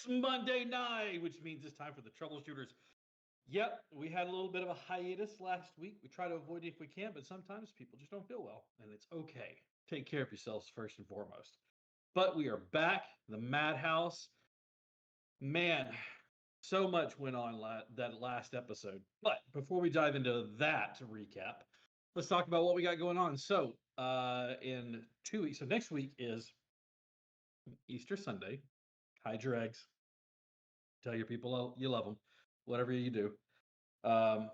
It's Monday night, which means it's time for the Troubleshooters. Yep, we had a little bit of a hiatus last week. We try to avoid it if we can, but sometimes people just don't feel well, and it's okay. Take care of yourselves first and foremost. But we are back, the Madhouse. Man, so much went on that last episode. But before we dive into that recap, let's talk about what we got going on. So, in 2 weeks, so next week is Easter Sunday. Hide your eggs. Tell your people you love them. Whatever you do.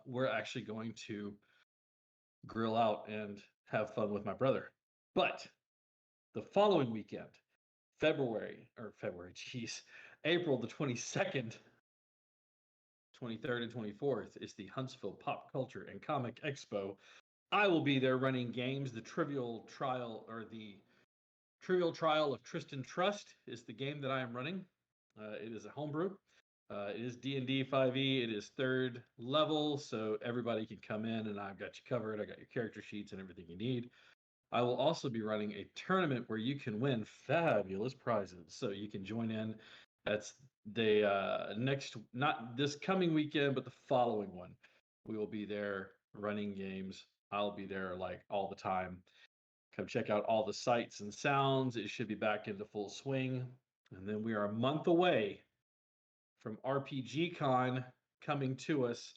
We're actually going to grill out and have fun with my brother. But the following weekend, April the 22nd, 23rd, and 24th is the Huntsville Pop Culture and Comic Expo. I will be there running games. The Trivial Trial of Tristan Trust is the game that I am running. It is a homebrew. It is D&D 5e. It is 3rd level, so everybody can come in, and I've got you covered. I got your character sheets and everything you need. I will also be running a tournament where you can win fabulous prizes, so you can join in. That's the not this coming weekend, but the following one. We will be there running games. I'll be there like all the time. Come check out all the sights and sounds. It should be back into full swing. And then we are a month away from RPG Con coming to us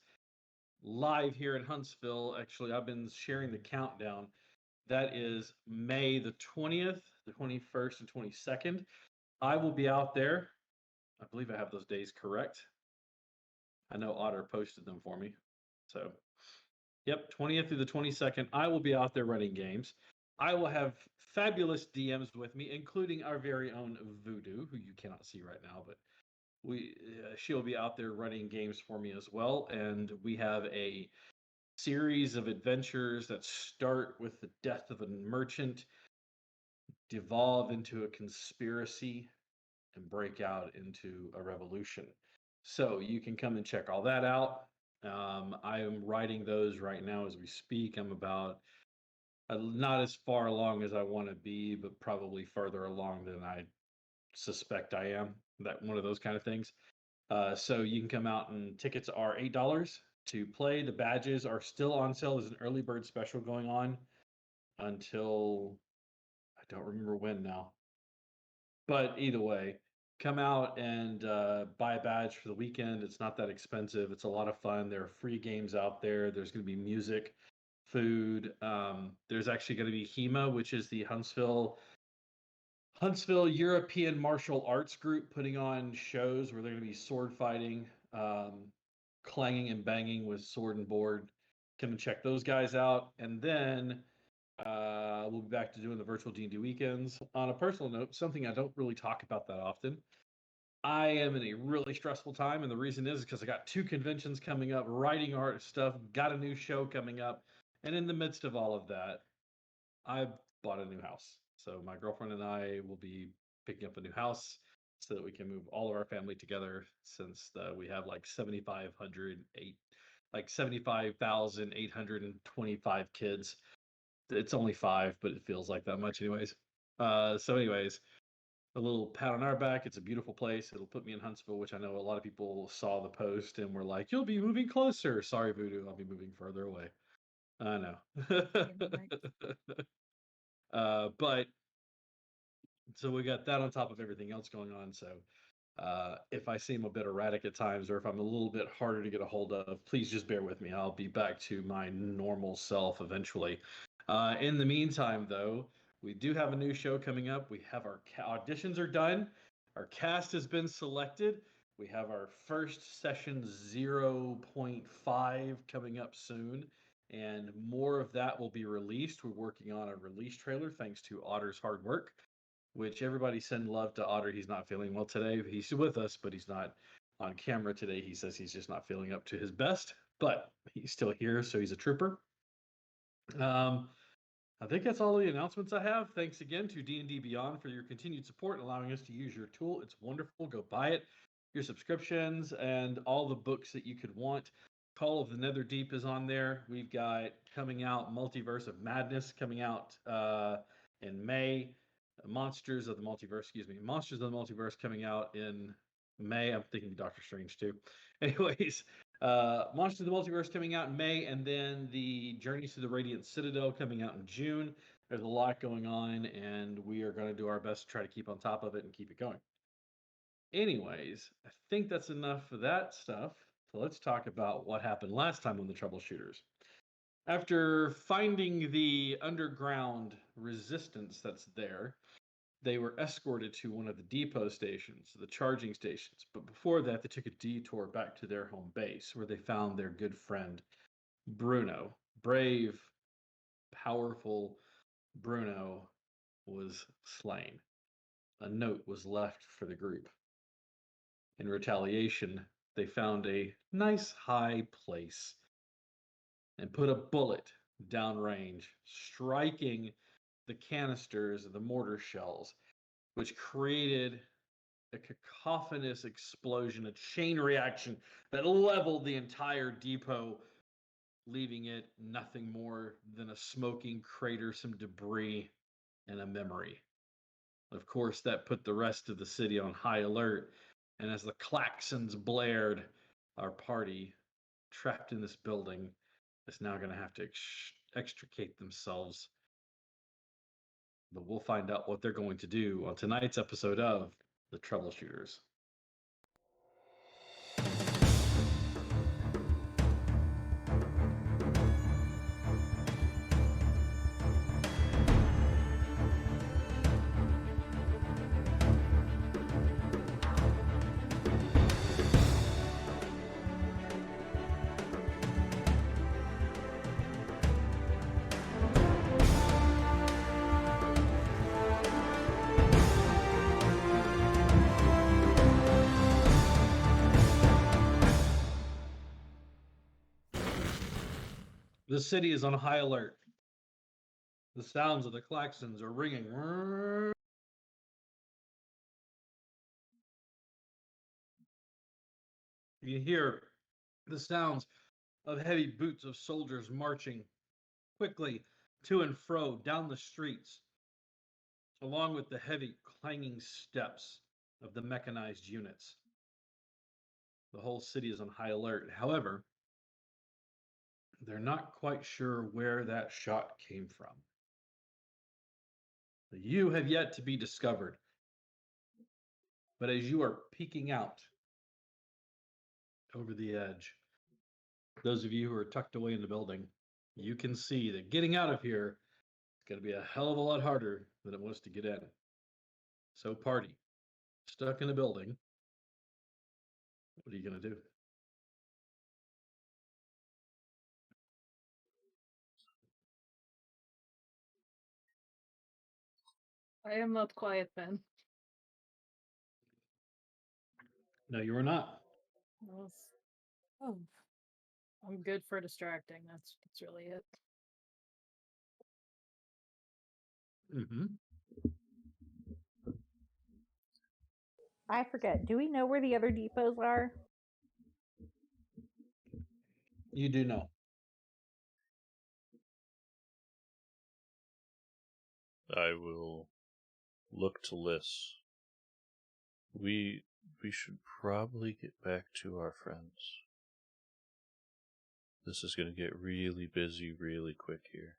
live here in Huntsville. Actually, I've been sharing the countdown. That is May the 20th, the 21st, and 22nd. I will be out there. I believe I have those days correct. I know Otter posted them for me. So, yep, 20th through the 22nd, I will be out there running games. I will have fabulous DMs with me, including our very own Voodoo, who you cannot see right now, but she'll be out there running games for me as well. And we have a series of adventures that start with the death of a merchant, devolve into a conspiracy, and break out into a revolution. So you can come and check all that out. I am writing those right now as we speak. I'm about not as far along as I want to be, but probably further along than I suspect I am. That one of those kind of things. So you can come out, and tickets are $8 to play. The badges are still on sale. There's an early bird special going on until I don't remember when now. But either way, come out and buy a badge for the weekend. It's not that expensive. It's a lot of fun. There are free games out there. There's going to be music, food. There's actually going to be HEMA, which is the Huntsville European Martial Arts Group, putting on shows where they're going to be sword fighting, clanging and banging with sword and board. Come and check those guys out. And then we'll be back to doing the virtual D&D weekends. On a personal note, something I don't really talk about that often, I am in a really stressful time, and the reason is because I got 2 conventions coming up, writing art stuff, got a new show coming up, and in the midst of all of that, I bought a new house. So my girlfriend and I will be picking up a new house so that we can move all of our family together, since we have like 75,825 kids. It's only 5, but it feels like that much anyways. So anyways, a little pat on our back. It's a beautiful place. It'll put me in Huntsville, which I know a lot of people saw the post and were like, "You'll be moving closer." Sorry, Voodoo. I'll be moving further away. I know. But so we got that on top of everything else going on. So if I seem a bit erratic at times, or if I'm a little bit harder to get a hold of, please just bear with me. I'll be back to my normal self eventually. In the meantime, though, we do have a new show coming up. We have our auditions are done. Our cast has been selected. We have our first session 0.5 coming up soon, and more of that will be released. We're working on a release trailer thanks to Otter's hard work, which everybody send love to Otter. He's not feeling well today. He's with us, but he's not on camera today. He says he's just not feeling up to his best, but he's still here, so he's a trooper. I think that's all the announcements I have. Thanks again to D&D Beyond for your continued support and allowing us to use your tool. It's wonderful. Go buy it. Your subscriptions and all the books that you could want. Call of the Netherdeep is on there. We've got coming out Multiverse of Madness coming out in May. Monsters of the Multiverse coming out in May. I'm thinking Doctor Strange too. Anyways, Monsters of the Multiverse coming out in May, and then the Journeys to the Radiant Citadel coming out in June. There's a lot going on, and we are going to do our best to try to keep on top of it and keep it going. Anyways, I think that's enough for that stuff. So let's talk about what happened last time on the Troubleshooters. After finding the underground resistance that's there, they were escorted to one of the depot stations, the charging stations. But before that, they took a detour back to their home base where they found their good friend, Bruno. Brave, powerful Bruno was slain. A note was left for the group. In retaliation, they found a nice high place and put a bullet downrange, striking the canisters of the mortar shells, which created a cacophonous explosion, a chain reaction that leveled the entire depot, leaving it nothing more than a smoking crater, some debris, and a memory. Of course, that put the rest of the city on high alert, and as the klaxons blared, our party, trapped in this building, is now going to have to extricate themselves. But we'll find out what they're going to do on tonight's episode of The Troubleshooters. The city is on high alert. The sounds of the klaxons are ringing. You hear the sounds of heavy boots of soldiers marching quickly to and fro down the streets, along with the heavy clanging steps of the mechanized units. The whole city is on high alert. However, they're not quite sure where that shot came from. You have yet to be discovered. But as you are peeking out over the edge, those of you who are tucked away in the building, you can see that getting out of here is going to be a hell of a lot harder than it was to get in. So, party, stuck in the building, what are you going to do? I am not quiet, man. No, you are not. Oh, I'm good for distracting. That's really it. Mm-hmm. I forget. Do we know where the other depots are? You do know. I will look to Liz. We should probably get back to our friends. This is going to get really busy really quick here.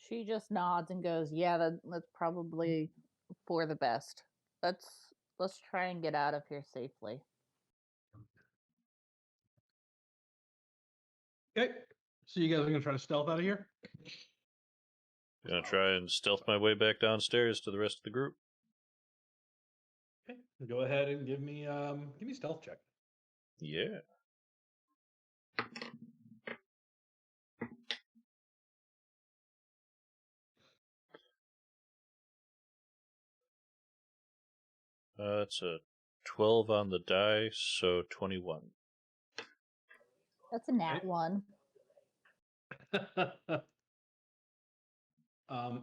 She just nods and goes, "Yeah, that's probably for the best. Let's try and get out of here safely." Okay. So you guys are going to try to stealth out of here? Gonna try and stealth my way back downstairs to the rest of the group. Okay. Go ahead and give me a stealth check. Yeah. It's a 12 on the die, so 21. That's a nat Okay. 1.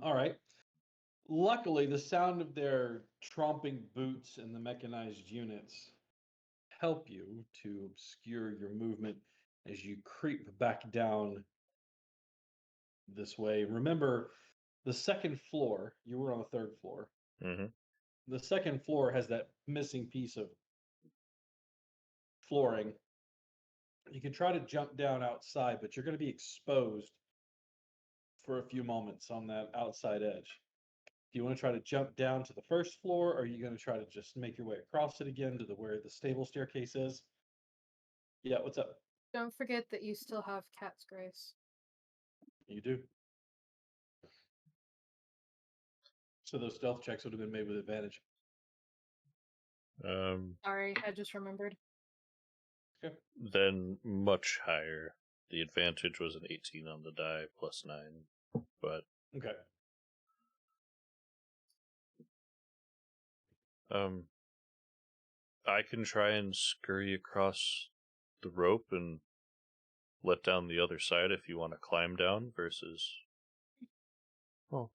All right. Luckily, the sound of their tromping boots and the mechanized units help you to obscure your movement as you creep back down this way. Remember, the second floor, you were on the third floor. Mm-hmm. the second floor has that missing piece of flooring. You can try to jump down outside, but you're going to be exposed for a few moments on that outside edge. Do you want to try to jump down to the first floor, or are you going to try to just make your way across it again to where the stable staircase is? Yeah, what's up? Don't forget that you still have Cat's Grace. You do. So those stealth checks would have been made with advantage. Sorry, I just remembered. Okay. Then much higher. The advantage was an 18 on the die plus 9. But Okay. I can try and scurry across the rope and let down the other side if you want to climb down versus... Well,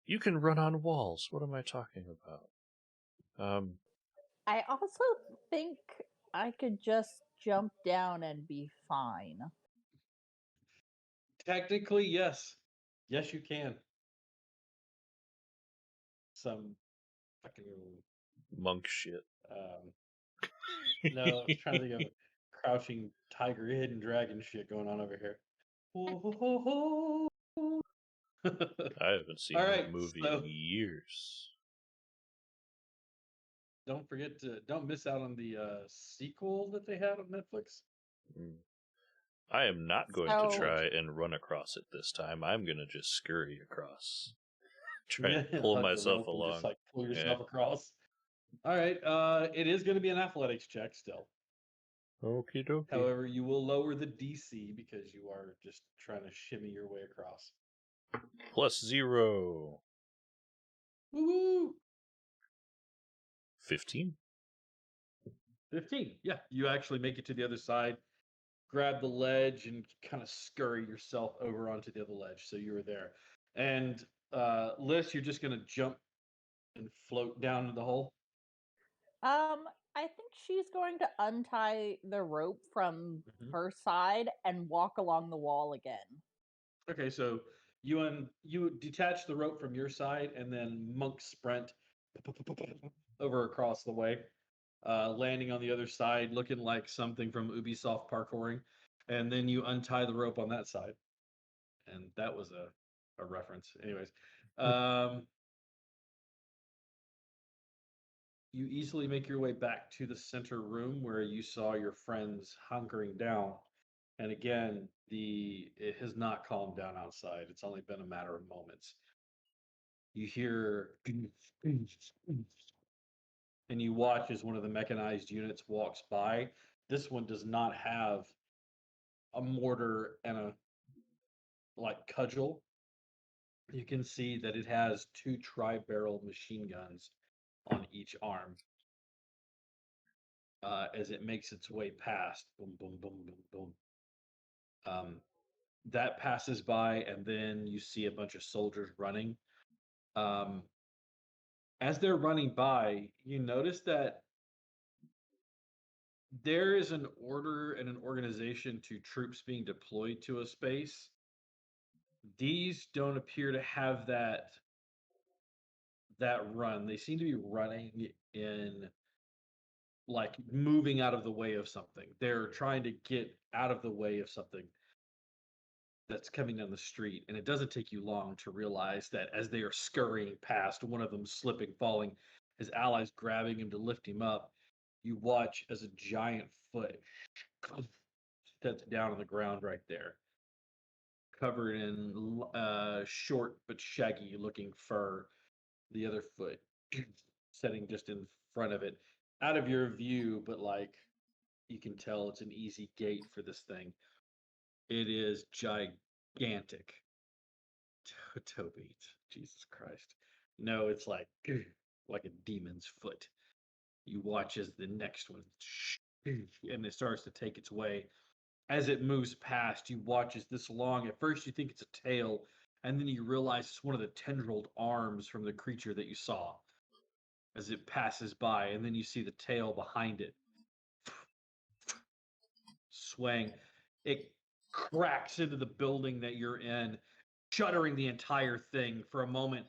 you can run on walls. What am I talking about? I also think I could just jump down and be fine. Technically, yes. Yes, you can. Some fucking Monk shit. no, I was trying to think of crouching tiger, hidden dragon shit going on over here. I haven't seen All that right, movie so in years. don't miss out on the sequel that they had on Netflix. I am not going So- to try and run across it this time. I'm going to just scurry across. Try Yeah, and pull hug the myself rope and along. just like pull yourself across. All right, it is going to be an athletics check still. Okie dokie. However, you will lower the DC because you are just trying to shimmy your way across. +0. Woo! 15. 15. Yeah, you actually make it to the other side, grab the ledge, and kind of scurry yourself over onto the other ledge. So you were there. And Liz, you're just going to jump and float down in the hole. I think she's going to untie the rope from Mhm. her side and walk along the wall again. Okay, so you detach the rope from your side and then monk sprint over across the way, landing on the other side, looking like something from Ubisoft parkouring, and then you untie the rope on that side, and that was a reference. Anyways, you easily make your way back to the center room where you saw your friends hunkering down. And again, it has not calmed down outside. It's only been a matter of moments. You hear and you watch as one of the mechanized units walks by. This one does not have a mortar and a cudgel. You can see that it has 2 tri-barrel machine guns on each arm. As it makes its way past, boom, boom, boom, boom, boom. That passes by, and then you see a bunch of soldiers running. As they're running by, you notice that there is an order and an organization to troops being deployed to a space. These don't appear to have that run. They seem to be running in like moving out of the way of something. They're trying to get out of the way of something that's coming down the street, and it doesn't take you long to realize that as they are scurrying past, one of them slipping, falling, his allies grabbing him to lift him up. You watch as a giant foot steps down on the ground right there, covered in short but shaggy looking fur. The other foot sitting just in front of it, out of your view, but like you can tell it's an easy gait for this thing. It is gigantic. Toe beat. Jesus Christ. No, it's like a demon's foot. You watch as the next one and it starts to take its way. As it moves past, you watch as this long, at first you think it's a tail, and then you realize it's one of the tendrilled arms from the creature that you saw as it passes by, and then you see the tail behind it. Swaying. It cracks into the building that you're in, shuttering the entire thing for a moment.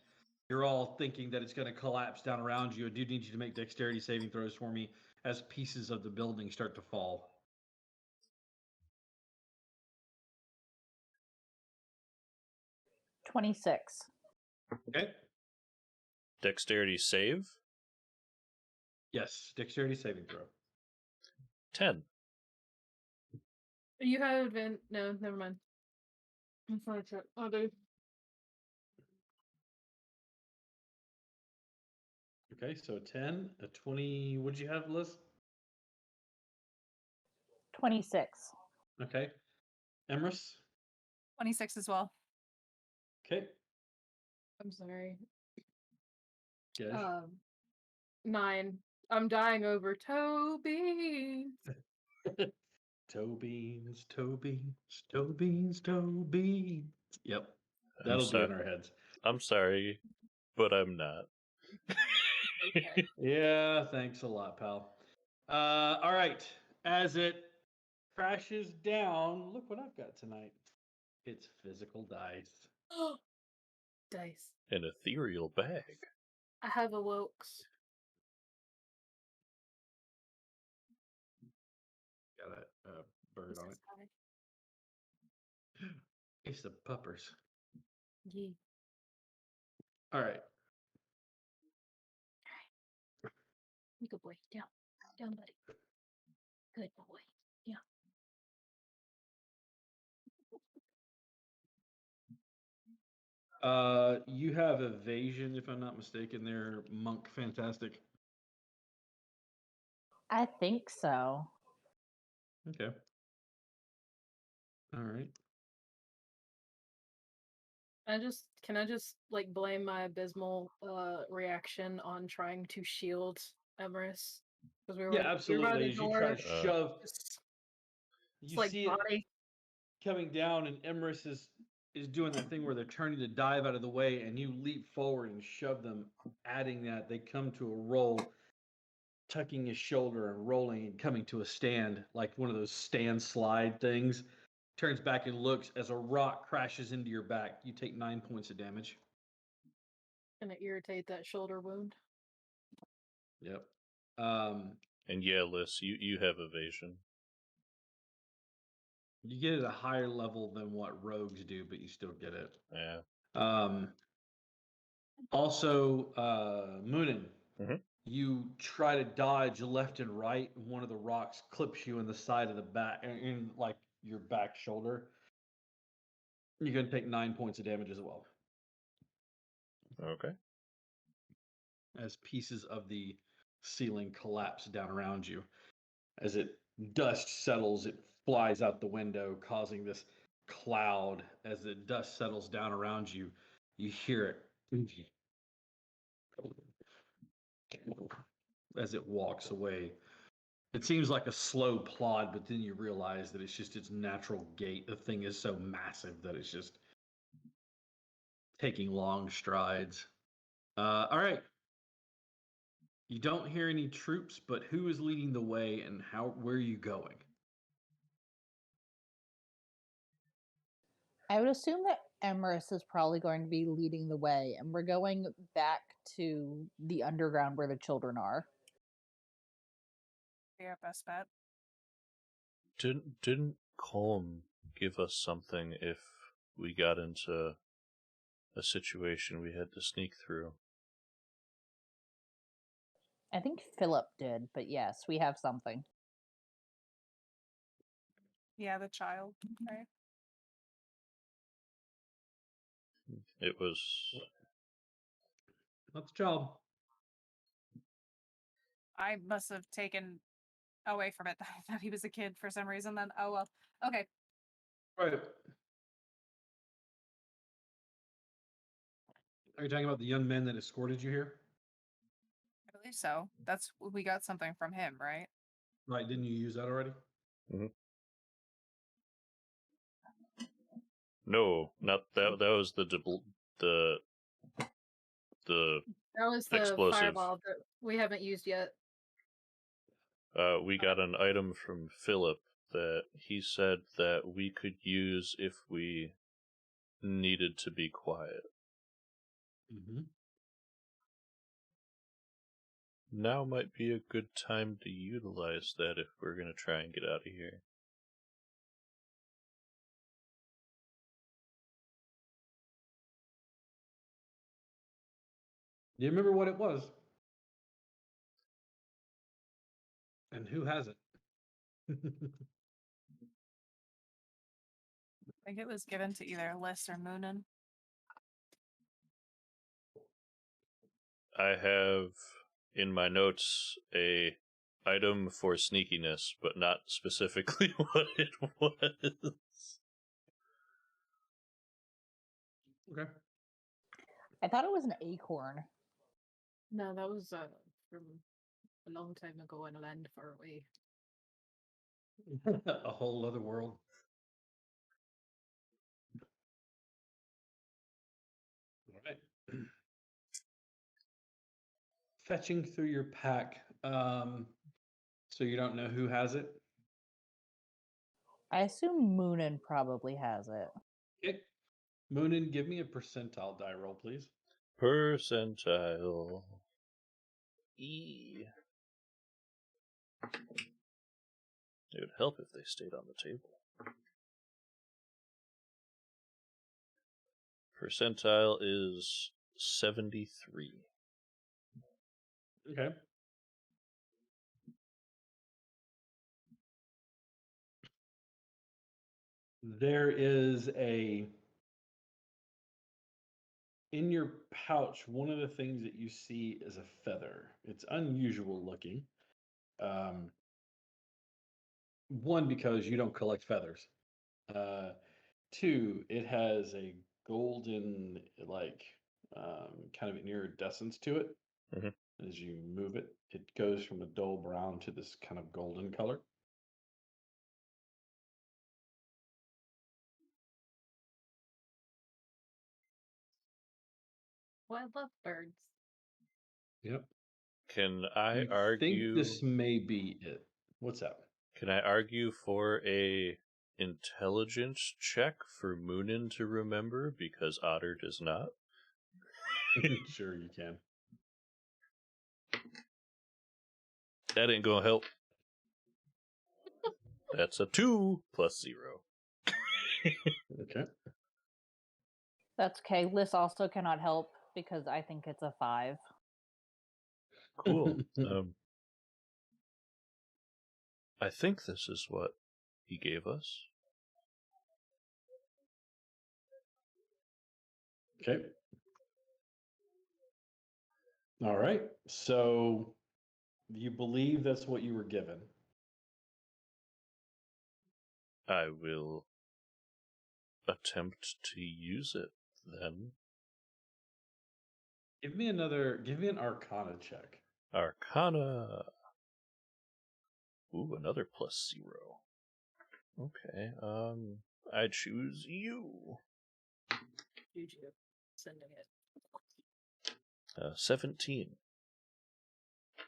You're all thinking that it's going to collapse down around you. I do need you to make dexterity saving throws for me as pieces of the building start to fall. 26. Okay. Dexterity save? Yes, dexterity saving throw. 10. You have no, never mind. I'm sorry, Chuck. Oh, dude. Okay, so 10, a 20. What'd you have, Liz? 26. Okay. Emrys? 26 as well. Okay. I'm sorry. Good. 9. I'm dying over Toby. Toe beans, toe beans, toe beans, toe beans. Yep. I'm That'll be sorry. in our heads. I'm sorry, but I'm not. Okay. Yeah, thanks a lot, pal. All right. As it crashes down, look what I've got tonight. It's physical dice. Dice. An ethereal bag. I have awokes. Got a bird This on is it. high. It's the puppers. Yeah. All right. Good boy. Down. Down, buddy. Good boy. Yeah. You have evasion, if I'm not mistaken. There, monk, fantastic. I think so. Okay. All right. Can I just like blame my abysmal reaction on trying to shield Emerus? Because we were Yeah, by absolutely. the As you door, try to shove, just- it's you like see it body. coming down, and Emrys is doing that thing where they're turning to dive out of the way, and you leap forward and shove them. Adding that, they come to a roll, tucking his shoulder and rolling and coming to a stand, like one of those stand slide things. Turns back and looks as a rock crashes into your back. You take 9 points of damage. Gonna irritate that shoulder wound. Yep. And yeah, Liz, you have evasion. You get it at a higher level than what rogues do, but you still get it. Yeah. Also, Moonin, Mhm. you try to dodge left and right, and one of the rocks clips you in the side of the back, in like your back shoulder. You're going to take 9 points of damage as well, Okay. as pieces of the ceiling collapse down around you. As dust settles, it flies out the window, causing this cloud. As the dust settles down around you, you hear it as it walks away. It seems like a slow plod, but then you realize that it's just its natural gait. The thing is so massive that it's just taking long strides. All right. You don't hear any troops, but who is leading the way, and where are you going? I would assume that Emerus is probably going to be leading the way, and we're going back to the underground where the children are. Yeah, best bet. Didn't Colm give us something if we got into a situation we had to sneak through? I think Philip did, but yes, we have something. Yeah, the child, right? It was That's the job. I must have taken away from it. I thought he was a kid for some reason. Then, oh well. Okay. Right. Are you talking about the young men that escorted you here? I believe so. We got something from him, right? Right. Didn't you use that already? no, not that. That was the That was the explosive. fireball that we haven't used yet. We got an item from Philip that he said that we could use if we needed to be quiet. Mm-hmm. now might be a good time to utilize that if we're going to try and get out of here. Do you remember what it was? And who has it? I think it was given to either Liz or Moonin. I have in my notes a item for sneakiness, but not specifically what it was. Okay. I thought it was an acorn. No, that was from a long time ago in a land far away. A whole other world. All right. Fetching through your pack. So you don't know who has it? I assume Moonin probably has it. Okay. Moonin, give me a percentile die roll, please. Percentile. E. It would help if they stayed on the table. Percentile is 73. Okay. There is in your pouch, one of the things that you see is a feather. It's unusual looking. One, because you don't collect feathers. Two, it has a golden, kind of an iridescence to it. Mhm. As you move it, it goes from a dull brown to this kind of golden color. Well, I love birds. Yep. Can I You argue? think this may be it? What's that? Can I argue for a intelligence check for Moonin to remember because Otter does not? Sure, you can. That ain't gonna help. That's a 2 plus 0. Okay. That's okay. Liz also cannot help because I think it's a 5. Cool. I think this is what he gave us. Okay. All right. So you believe that's what you were given? I will attempt to use it then. Give me an Arcana check. Arcana. Ooh, another plus 0. Okay, I choose you. Juju. Sending it. 17.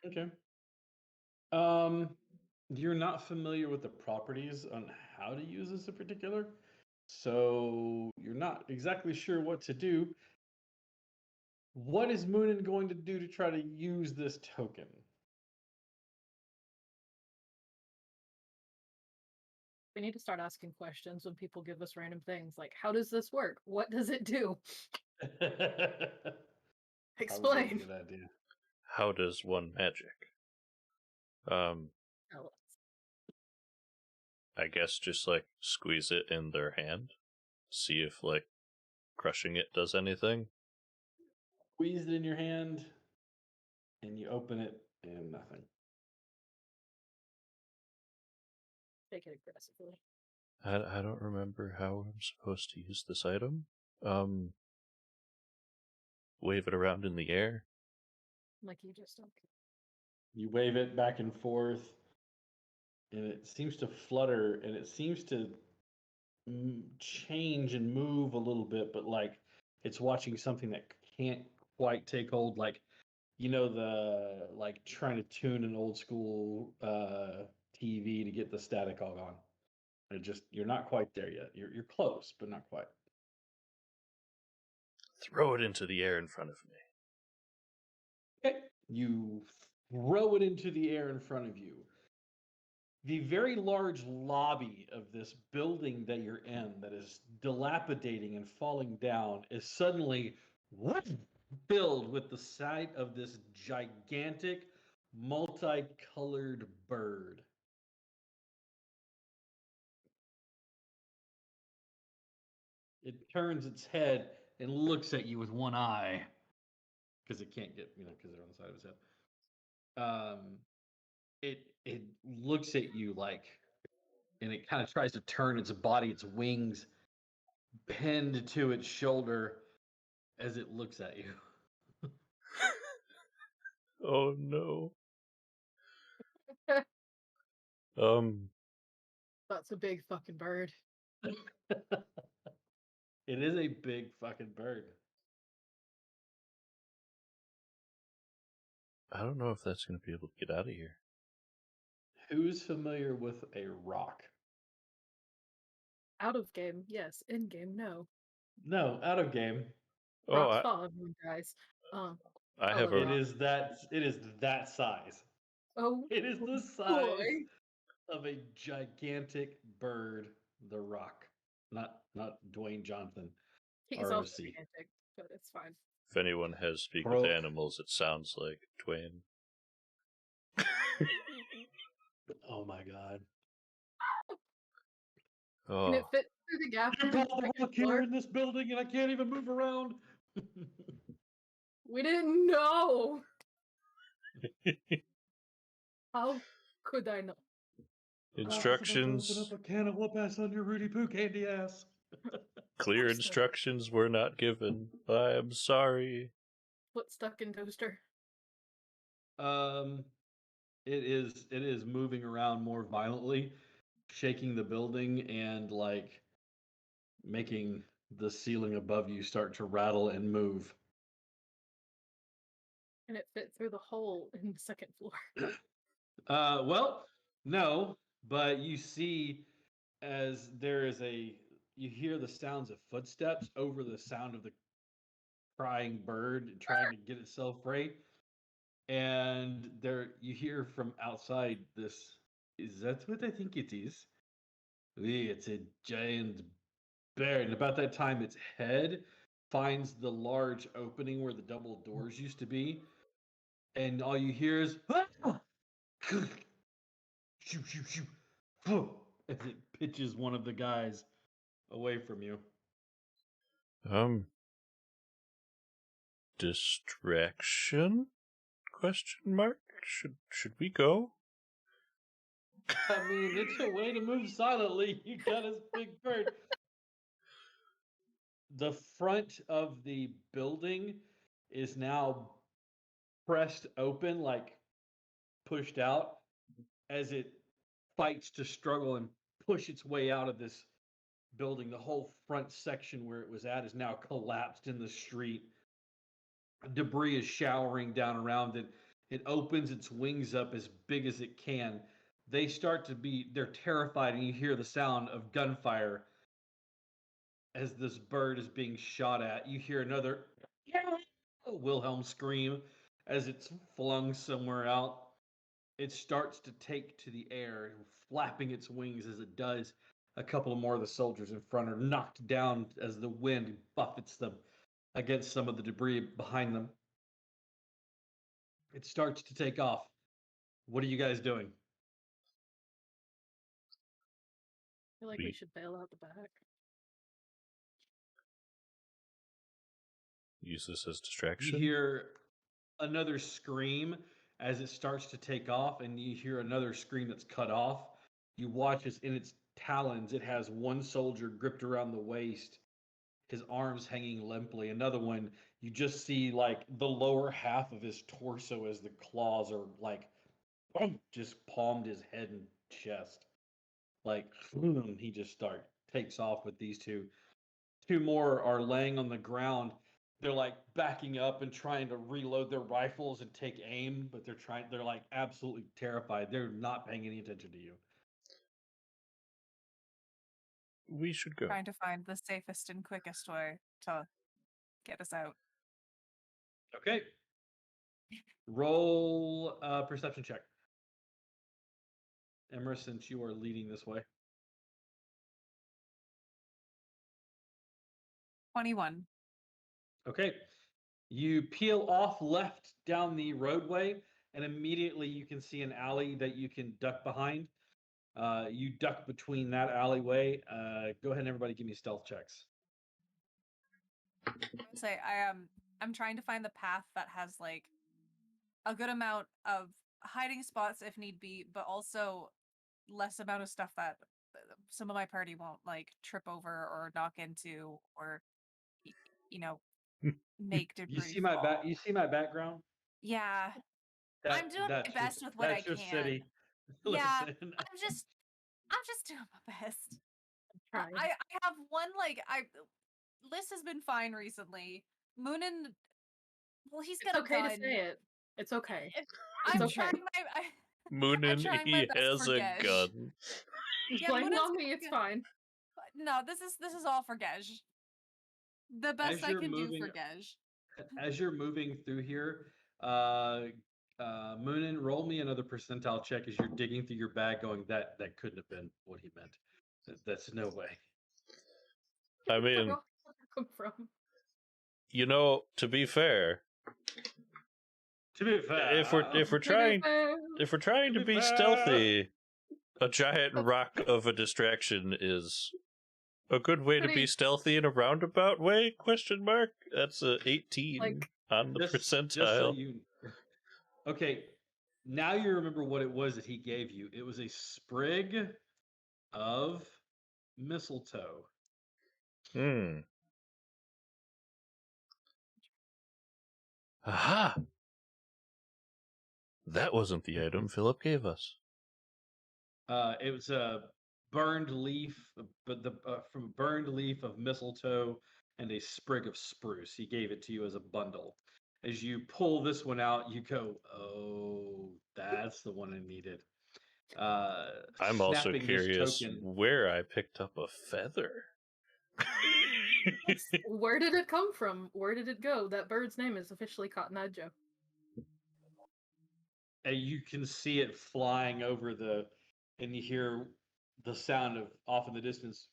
Okay. You're not familiar with the properties on how to use this in particular, so you're not exactly sure what to do. What is Moonin going to do to try to use this token? We need to start asking questions when people give us random things like, how does this work? What does it do? Explain. Probably a good idea. How does one magic? Tell us. I guess just like squeeze it in their hand, see if like crushing it does anything. Squeeze it in your hand, and you open it, and nothing. Take it aggressively. I don't remember how I'm supposed to use this item. Wave it around in the air. Like you just don't. You wave it back and forth, and it seems to flutter, and it seems to change and move a little bit, but like it's watching something that can't quite take hold. Like, the like trying to tune an old school TV to get the static all gone. You're not quite there yet. You're close, but not quite. Throw it into the air in front of me. Okay. You throw it into the air in front of you. The very large lobby of this building that you're in, that is dilapidating and falling down, is suddenly filled with the sight of this gigantic, multicolored bird. It turns its head and looks at you with one eye, because it can't get, because they're on the side of his head. It looks at you like, and it kind of tries to turn its body, its wings pinned to its shoulder as it looks at you. Oh no. That's a big fucking bird. It is a big fucking bird. I don't know if that's going to be able to get out of here. Who's familiar with a rock? Out of game, yes. In game, no. No, out of game. Oh, Rocks fall everyone, guys. I I have love It a. rocks. is that size. Oh, It is the boy. size of a gigantic bird, the rock. Not Dwayne Johnson. He's also ROC. gigantic, but it's fine. If anyone has speak Bro. with animals, it sounds like Dwayne. Oh my god. Can it Oh, fit through the gap You in the brought the second rock here floor? in this building and I can't even move around. We didn't know. How could I know? instructions. Open up a can of whoop ass on your Rudy Poo candy ass. Clear Toaster. instructions were not given. I am sorry. Foot stuck in toaster. It is moving around more violently, shaking the building and like making the ceiling above you start to rattle and move. And it fit through the hole in the second floor. Well, no, but you see as you hear the sounds of footsteps over the sound of the crying bird trying to get itself free. And there you hear from outside this, is that what I think it is? It's a giant bear. And about that time, its head finds the large opening where the double doors used to be. And all you hear is, "Ah!" Shoo, shoo, shoo. As it pitches one of the guys away from you. Distraction? Question mark? Should we go? I mean, it's a way to move silently. You got this big bird. The front of the building is now pressed open, like pushed out, as it fights to struggle and push its way out of this building. The whole front section where it was at is now collapsed in the street. Debris is showering down around it. It opens its wings up as big as it can. They're terrified, and you hear the sound of gunfire as this bird is being shot at. You hear another Wilhelm scream as it's flung somewhere out. It starts to take to the air, flapping its wings as it does. A couple of more of the soldiers in front are knocked down as the wind buffets them against some of the debris behind them. It starts to take off. What are you guys doing? I feel like we should bail out the back. Use this as You distraction? hear another scream as it starts to take off, and you hear another scream that's cut off. You watch as in its talons, it has one soldier gripped around the waist, his arms hanging limply. Another one, you just see like the lower half of his torso as the claws are like just palmed his head and chest. Like he just takes off with these two. Two more are laying on the ground. They're like backing up and trying to reload their rifles and take aim, but they're like absolutely terrified. They're not paying any attention to you. We should go. Trying to find the safest and quickest way to get us out. Okay. Roll a perception check. Emma, since you are leading this way. 21. Okay. You peel off left down the roadway, and immediately you can see an alley that you can duck behind. You duck between that alleyway. Go ahead and everybody give me stealth checks. I would say I'm trying to find the path that has like a good amount of hiding spots if need be, but also less amount of stuff that some of my party won't like trip over or knock into or make debris. You see my back. You see my background. Yeah, I'm doing my best with what I can. City. Yeah, Listen. I'm just doing my best. Trying. I have one Liz has been fine recently. Moonin, well, he's It's got okay a gun. to say it. It's okay. I'm okay. trying my. Moonin, trying my he best has for a Gesh. gun. Yeah, Blame it Moonin's on me. It's got- fine. No, this is all for Gesh. The best I can do for Gesh. As you're moving through here, Moonin, roll me another percentile check as you're digging through your bag, going that couldn't have been what he meant. That's no way. I mean, Where did it come from? you know, to be fair, To be fair, if we're trying to be stealthy, a giant rock of a distraction is a good way to be stealthy in a roundabout way? Question mark. That's a 18 on the percentile. Just so you... Okay, now you remember what it was that he gave you. It was a sprig of mistletoe. Aha! That wasn't the item Philip gave us. It was a burned leaf, but from a burned leaf of mistletoe and a sprig of spruce. He gave it to you as a bundle. As you pull this one out, you go, "Oh, that's the one I needed." I'm also Snapping this curious token. where I picked up a feather. Where did it come from? Where did it go? That bird's name is officially Cotton Eye Joe. And you can see it flying over and you hear the sound of off in the distance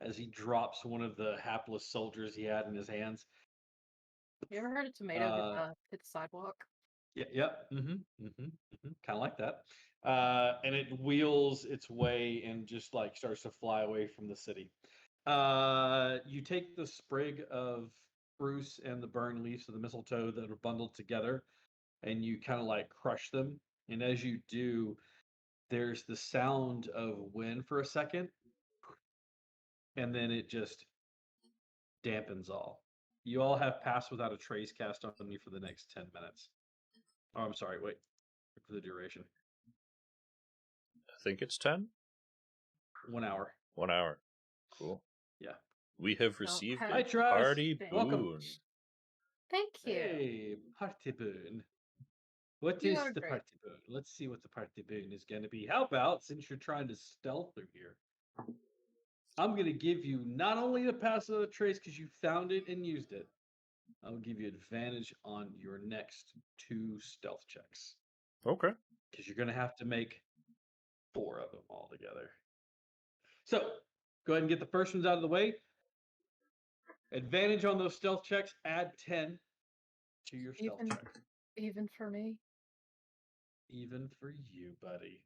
as he drops one of the hapless soldiers he had in his hands. You ever heard of tomato hit the sidewalk? Yeah, yep. Kind of like that. And it wheels its way and just like starts to fly away from the city. You take the sprig of spruce and the burned leaves of the mistletoe that are bundled together, and you kind of like crush them. And as you do, there's the sound of wind for a second, and then it just dampens all. You all have passed without a trace cast on you for the next 10 minutes. Oh, I'm sorry, wait. For the duration. I think it's 10? 1 hour. 1 hour. Cool. Yeah. We have received Hi, a Travis. party boon. Welcome. Thank you. Hey, party boon. What You is are the great. party boon? Let's see what the party boon is going to be. How about, since you're trying to stealth through here, I'm going to give you not only the pass of the trace because you found it and used it, I'll give you advantage on your next 2 stealth checks. Okay. Because you're going to have to make 4 of them all together. So, go ahead and get the first ones out of the way. Advantage on those stealth checks, add 10 to your stealth check. Even for me. Even for you, buddy.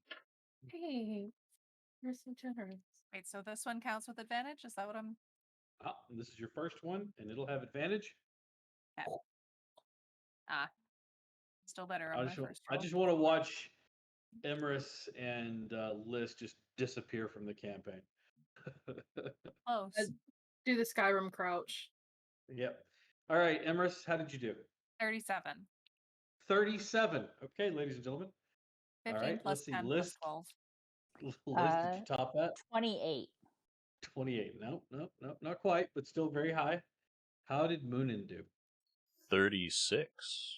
Hey, you're so generous. Wait, so this one counts with advantage? Is that what I'm? This is your first one, and it'll have advantage. Still better on my first I roll. just want to watch Emrys and Liz just disappear from the campaign. Close. Do the Skyrim crouch. Yep. All right, Emrys, how did you do? 37. 37. Okay, ladies and gentlemen. 15 All right, plus let's see. 10 Liz, plus 12. Liz, did you top that? 28. 28. No, not quite, but still very high. How did Moonin do? 36.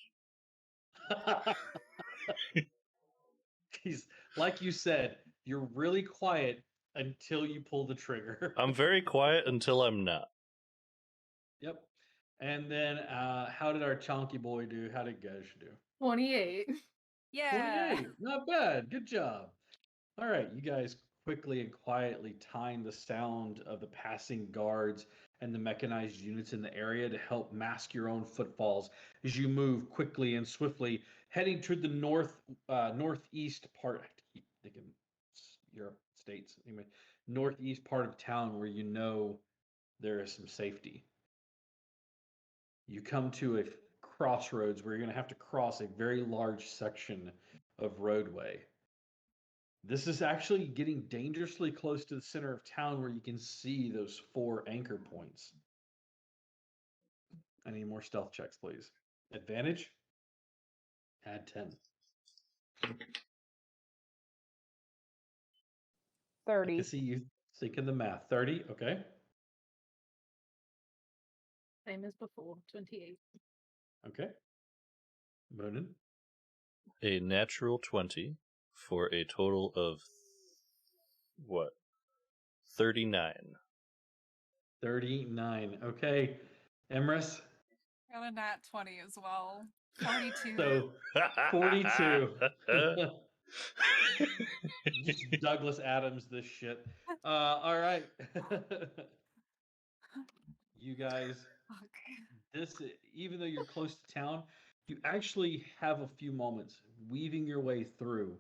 He's like you said, you're really quiet until you pull the trigger. I'm very quiet until I'm not. Yep. And then how did our chonky boy do? How did Gesh do? 28. Yeah. 28. Not bad. Good job. All right, you guys quickly and quietly tying the sound of the passing guards and the mechanized units in the area to help mask your own footfalls as you move quickly and swiftly, heading toward the northeast part. I keep thinking Europe states anyway, northeast part of town where you know there is some safety. You come to a crossroads where you're going to have to cross a very large section of roadway. This is actually getting dangerously close to the center of town where you can see those 4 anchor points. I need more stealth checks, please. Advantage? Add 10. I 30. can see you thinking the math. 30, okay. Same as before. 28. Okay. Moonin? A natural 20 for a total of what? 39. 39. Okay. Emrys? Got a nat 20 as well. 42. So 42. Just Douglas Adams this shit. All right. You guys, Okay. even though you're close to town, you actually have a few moments weaving your way through,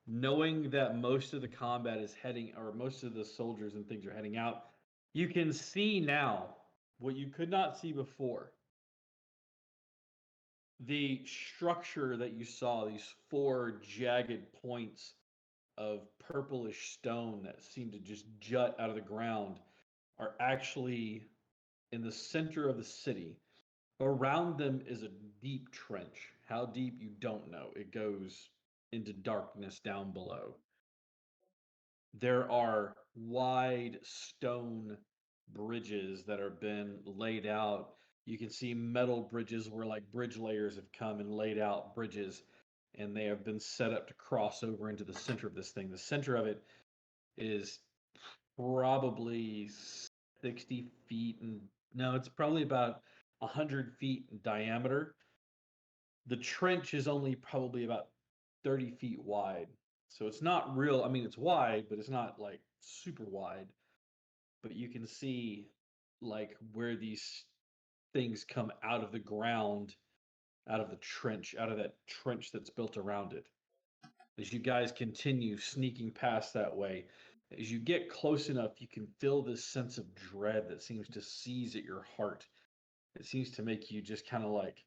knowing that most of the combat is heading, or most of the soldiers and things are heading out. You can see now what you could not see before. The structure that you saw, these 4 jagged points of purplish stone that seem to just jut out of the ground, are actually in the center of the city. Around them is a deep trench. How deep, you don't know. It goes into darkness down below. There are wide stone bridges that have been laid out. You can see metal bridges where like bridge layers have come and laid out bridges, and they have been set up to cross over into the center of this thing. The center of it is probably 60 feet, and no, it's probably about 100 feet in diameter. The trench is only probably about 30 feet wide. So it's not real. I mean, it's wide, but it's not like super wide. But you can see like where these things come out of the ground, out of the trench, out of that trench that's built around it. As you guys continue sneaking past that way, as you get close enough, you can feel this sense of dread that seems to seize at your heart. It seems to make you just kind of like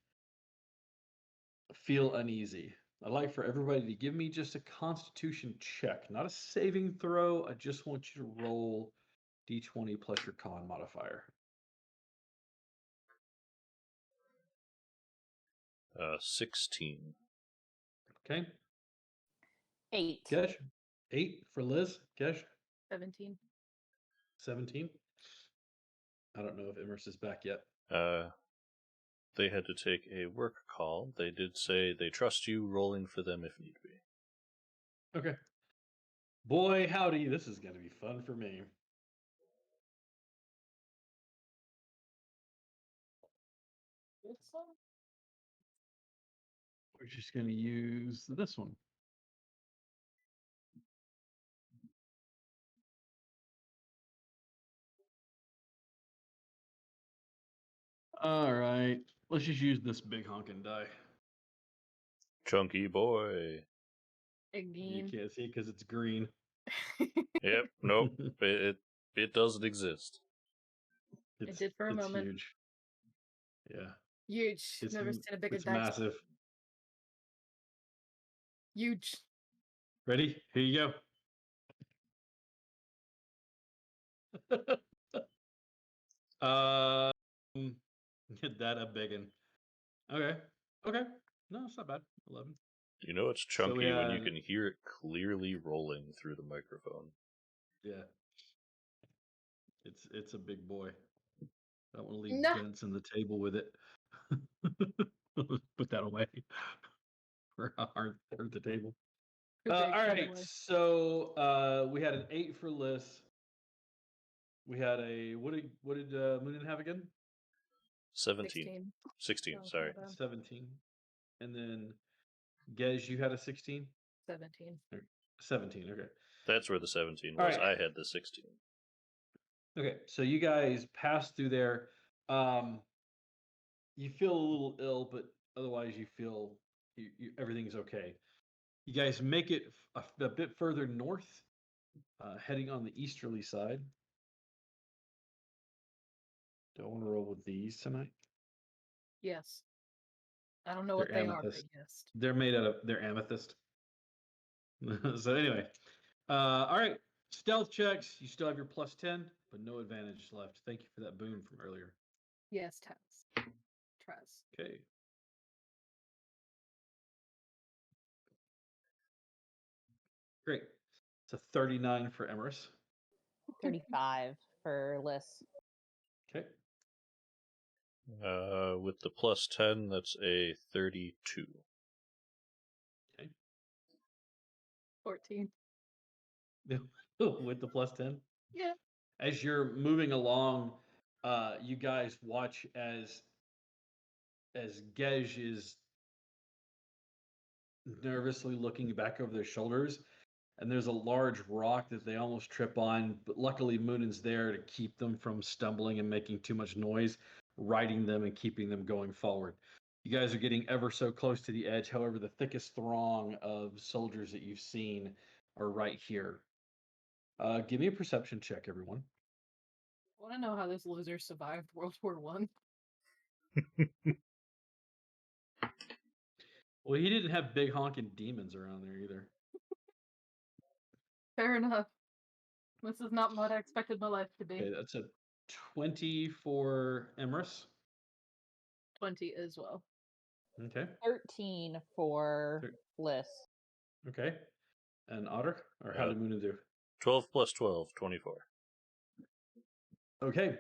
feel uneasy. I'd like for everybody to give me just a constitution check, not a saving throw. I just want you to roll d20 plus your con modifier. 16. Okay. 8. Gesh? 8 for Liz. Gesh? 17. 17. I don't know if Immerse is back yet. They had to take a work call. They did say they trust you rolling for them if need be. Okay. Boy, howdy, this is going to be fun for me. We're just going to use this one. All right. Let's just use this big honking die. Chunky boy. You Again. can't see it because it's green. Yep, nope. It doesn't exist. It's, did for a it's moment. huge. Yeah. Huge. It's, Never seen a bigger it's dice. massive. Huge. Ready? Here you go. That a biggin. Okay. Okay. No, it's not bad. 11. You know it's So chunky we when you had- can hear it clearly rolling through the microphone. Yeah. It's a big boy. I don't want to leave No. dents in the table with it. Put that away. For our the table. Too big, All by the right. way. So we had an 8 for Liz. We had a what did Moonin have again? 17. 16, Oh, sorry. my bad. 17. And then, Gez, you had a 16? 17. 17, okay. That's where the 17 All was. right. I had the 16. Okay, so you guys pass through there. You feel a little ill, but otherwise you feel everything's okay. You guys make it a bit further north, heading on the easterly side. Do I want to roll with these tonight? Yes. I don't know what They're they are, but amethyst. yes. They're amethyst. So anyway, all right. Stealth checks. You still have your +10, but no advantage left. Thank you for that boon from earlier. Yes, Taz. Trez. Okay. Great. It's a 39 for Emerus. 35 for Liz. Okay. With the +10, that's a 32. 14. With the +10. Yeah. As you're moving along, you guys watch as Gej is nervously looking back over their shoulders, and there's a large rock that they almost trip on, but luckily Moonin's there to keep them from stumbling and making too much noise, riding them and keeping them going forward. You guys are getting ever so close to the edge. However, the thickest throng of soldiers that you've seen are right here. Give me a perception check, everyone. I want to know how this loser survived World War One. Well, he didn't have big honking demons around there either. Fair enough. This is not what I expected my life to be. Okay, that's a 20 for Emerus. 20 as well. Okay. 13 for Liz. Okay. And Otter? Or how did Moonin do? 12 plus 12, 24. Okay.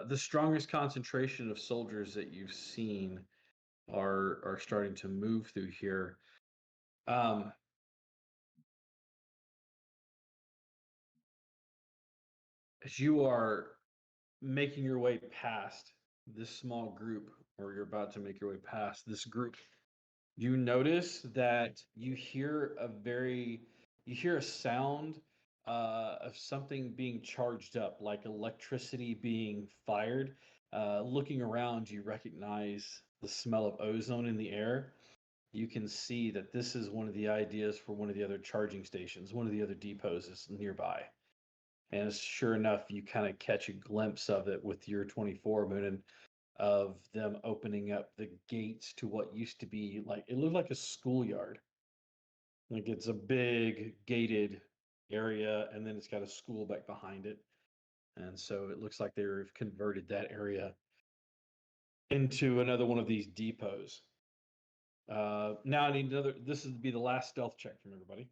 The strongest concentration of soldiers that you've seen are starting to move through here. As you are making your way past this small group, or you're about to make your way past this group, you notice that you hear a sound of something being charged up, like electricity being fired. Looking around, you recognize the smell of ozone in the air. You can see that this is one of the ideas for one of the other charging stations, one of the other depots is nearby. And sure enough, you kind of catch a glimpse of it with your 24 Moonin, of them opening up the gates to what used to be like, it looked like a schoolyard. Like it's a big gated area, and then it's got a school back behind it. And so it looks like they've converted that area into another one of these depots. Now I need another. This is to be the last stealth check from everybody.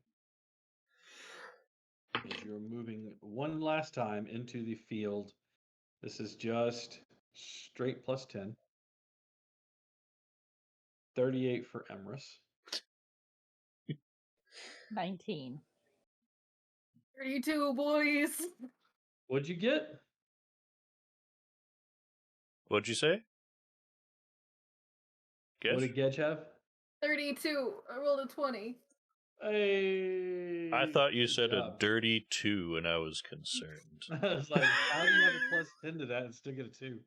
As you're moving one last time into the field, this is just straight +10. 38 for Emerus. 19. 32, boys. What'd you get? What'd you say? Guess? What did Gedge have? 32. I rolled a 20. Hey, I thought you good said job. a dirty 2, and I was concerned. I was like, how do you have a +10 to that and still get a 2?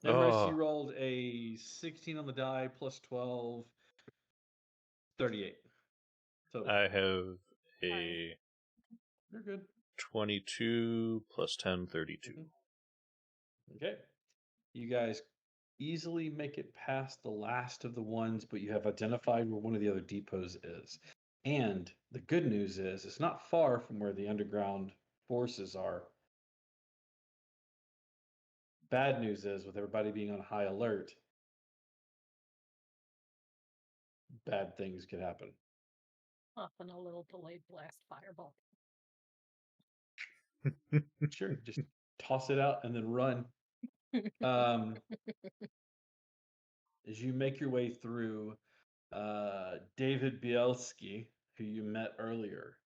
Emerus, you rolled a 16 on the die, +12, 38. So I have a you're good. 22 plus 10, 32. Okay. You guys easily make it past the last of the ones, but you have identified where one of the other depots is. And the good news is it's not far from where the underground forces are. Bad news is, with everybody being on high alert, bad things could happen. Often a little delayed blast fireball. Sure, just toss it out and then run. As you make your way through, David Bielski, who you met earlier,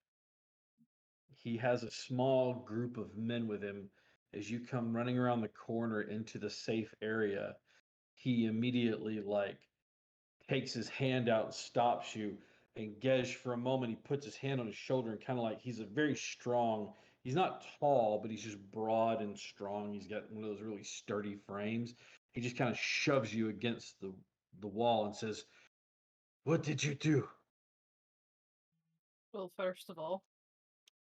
he has a small group of men with him. As you come running around the corner into the safe area, he immediately like takes his hand out and stops you. And Gej, for a moment, he puts his hand on his shoulder and kind of like he's a very strong. He's not tall, but he's just broad and strong. He's got one of those really sturdy frames. He just kind of shoves you against the wall and says, "What did you do?" Well, first of all,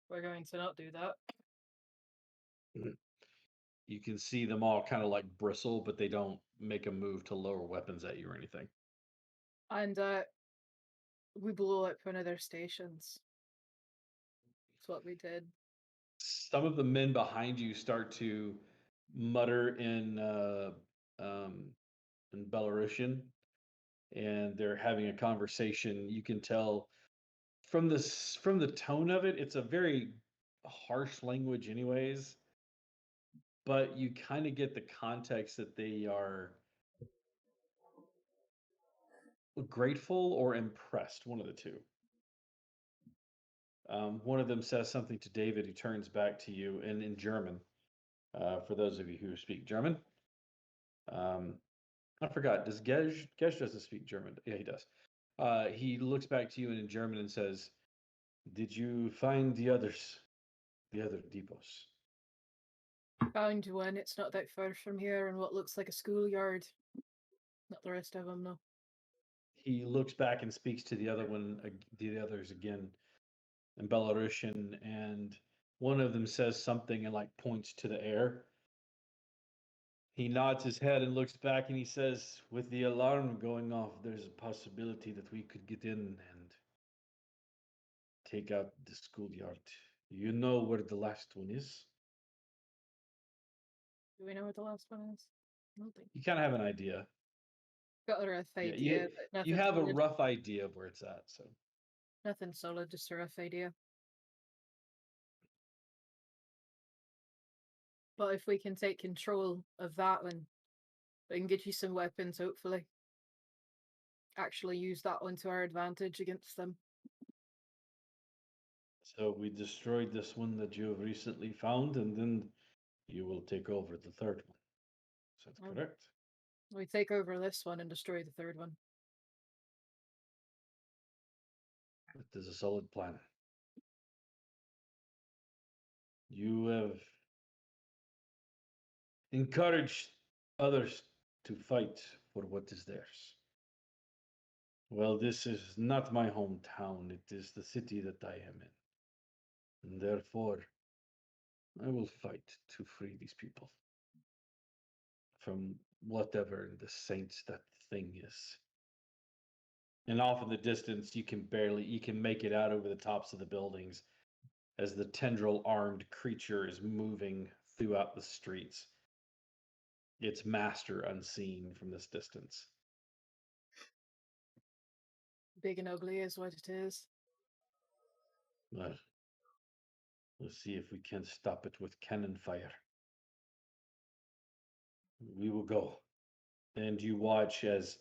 we're going to not do that. You can see them all kind of like bristle, but they don't make a move to lower weapons at you or anything. And we blew up one of their stations. That's what we did. Some of the men behind you start to mutter in Belarusian, and they're having a conversation. You can tell from the tone of it, it's a very harsh language, anyways. But you kind of get the context that they are grateful or impressed, one of the two. One of them says something to David, who turns back to you in German. For those of you who speak German, I forgot. Does Gej doesn't speak German? Yeah, he does. He looks back to you in German and says, "Did you find the others, the other depots?" Found one. It's not that far from here in what looks like a schoolyard. Not the rest of them, no. He looks back and speaks to the others again in Belarusian, and one of them says something and like points to the air. He nods his head and looks back and he says, "With the alarm going off, there's a possibility that we could get in and take out the schoolyard. You know where the last one is?" Do we know what the last one is? I don't think. You kind of have an idea. Got a rough Yeah, idea, but nothing you have a solid. rough idea of where it's at. So Nothing solid, just a rough idea. But if we can take control of that one, we can get you some weapons, hopefully. Actually use that one to our advantage against them. so we destroyed this one that you have recently found, and then you will take over the third one. Is that Oh. correct? We take over this one and destroy the third one. That is a solid plan. You have encouraged others to fight for what is theirs. Well, this is not my hometown. It is the city that I am in. And therefore, I will fight to free these people from whatever the saints that thing is. And off in the distance, you can make it out over the tops of the buildings as the tendril armed creature is moving throughout the streets. Its master unseen from this distance. Big and ugly is what it is. Well, we'll see if we can stop it with cannon fire. We will go. And you watch as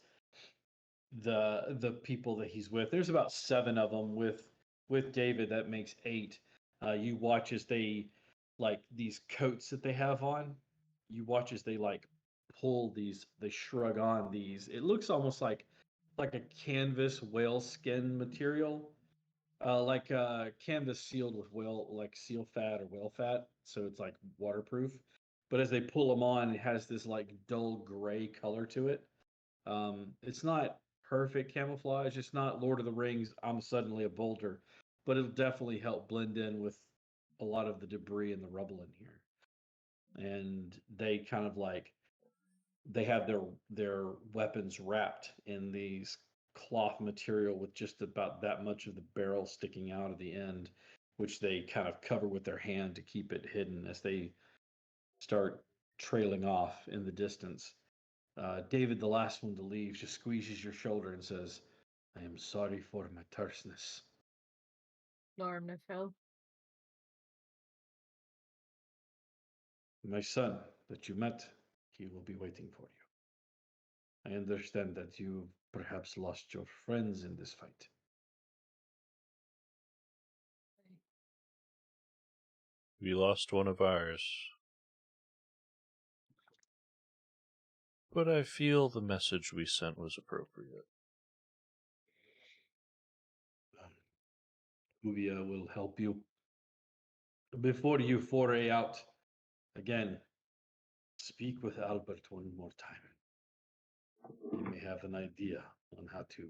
the people that he's with, there's about 7 of them. With David, that makes 8. You watch as they, like, these coats that they have on, you watch as they like pull these, they shrug on these, it looks almost like a canvas whale skin material, like canvas sealed with seal fat or whale fat, so it's like waterproof. But as they pull them on, it has this like dull gray color to it. It's not perfect camouflage. It's not Lord of the Rings, I'm suddenly a boulder, but it'll definitely help blend in with a lot of the debris and the rubble in here. And they kind of like they have their weapons wrapped in these cloth material with just about that much of the barrel sticking out of the end, which they kind of cover with their hand to keep it hidden as they start trailing off in the distance. David, the last one to leave, just squeezes your shoulder and says, "I am sorry for my terseness." Norm Phil. My son that you met, he will be waiting for you. I understand that you perhaps lost your friends in this fight. We lost one of ours. But I feel the message we sent was appropriate. Uvia will help you. Before you foray out again, speak with Albert one more time. He may have an idea on how to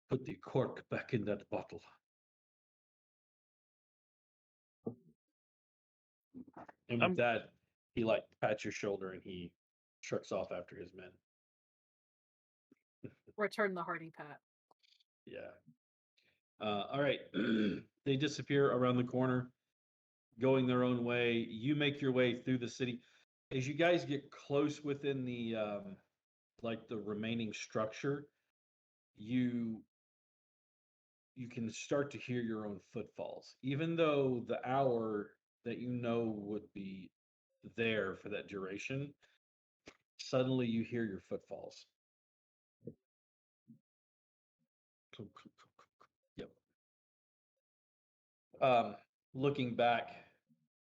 put the cork back in that bottle. And with that, he pats your shoulder and he trucks off after his men. Return the hearty pat. Yeah. All right. They disappear around the corner, going their own way. You make your way through the city. As you guys get close within the the remaining structure, you can start to hear your own footfalls, even though the hour that you know would be there for that duration. Suddenly, you hear your footfalls. Yep. Looking back,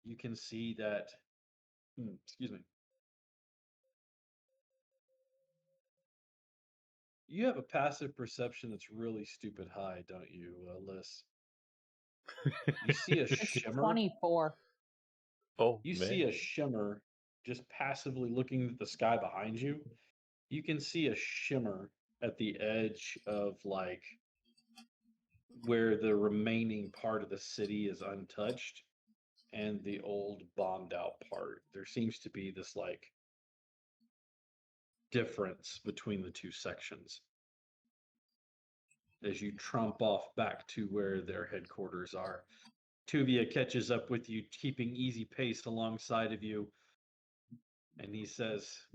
you can see that. Excuse me. You have a passive perception that's really stupid high, don't you, Liz? You see a It's shimmer. 24. Oh, You man. see a shimmer just passively looking at the sky behind you. You can see a shimmer at the edge of where the remaining part of the city is untouched and the old bombed out part. There seems to be this difference between the two sections as you trump off back to where their headquarters are. Tuvia catches up with you, keeping easy pace alongside of you, and he says,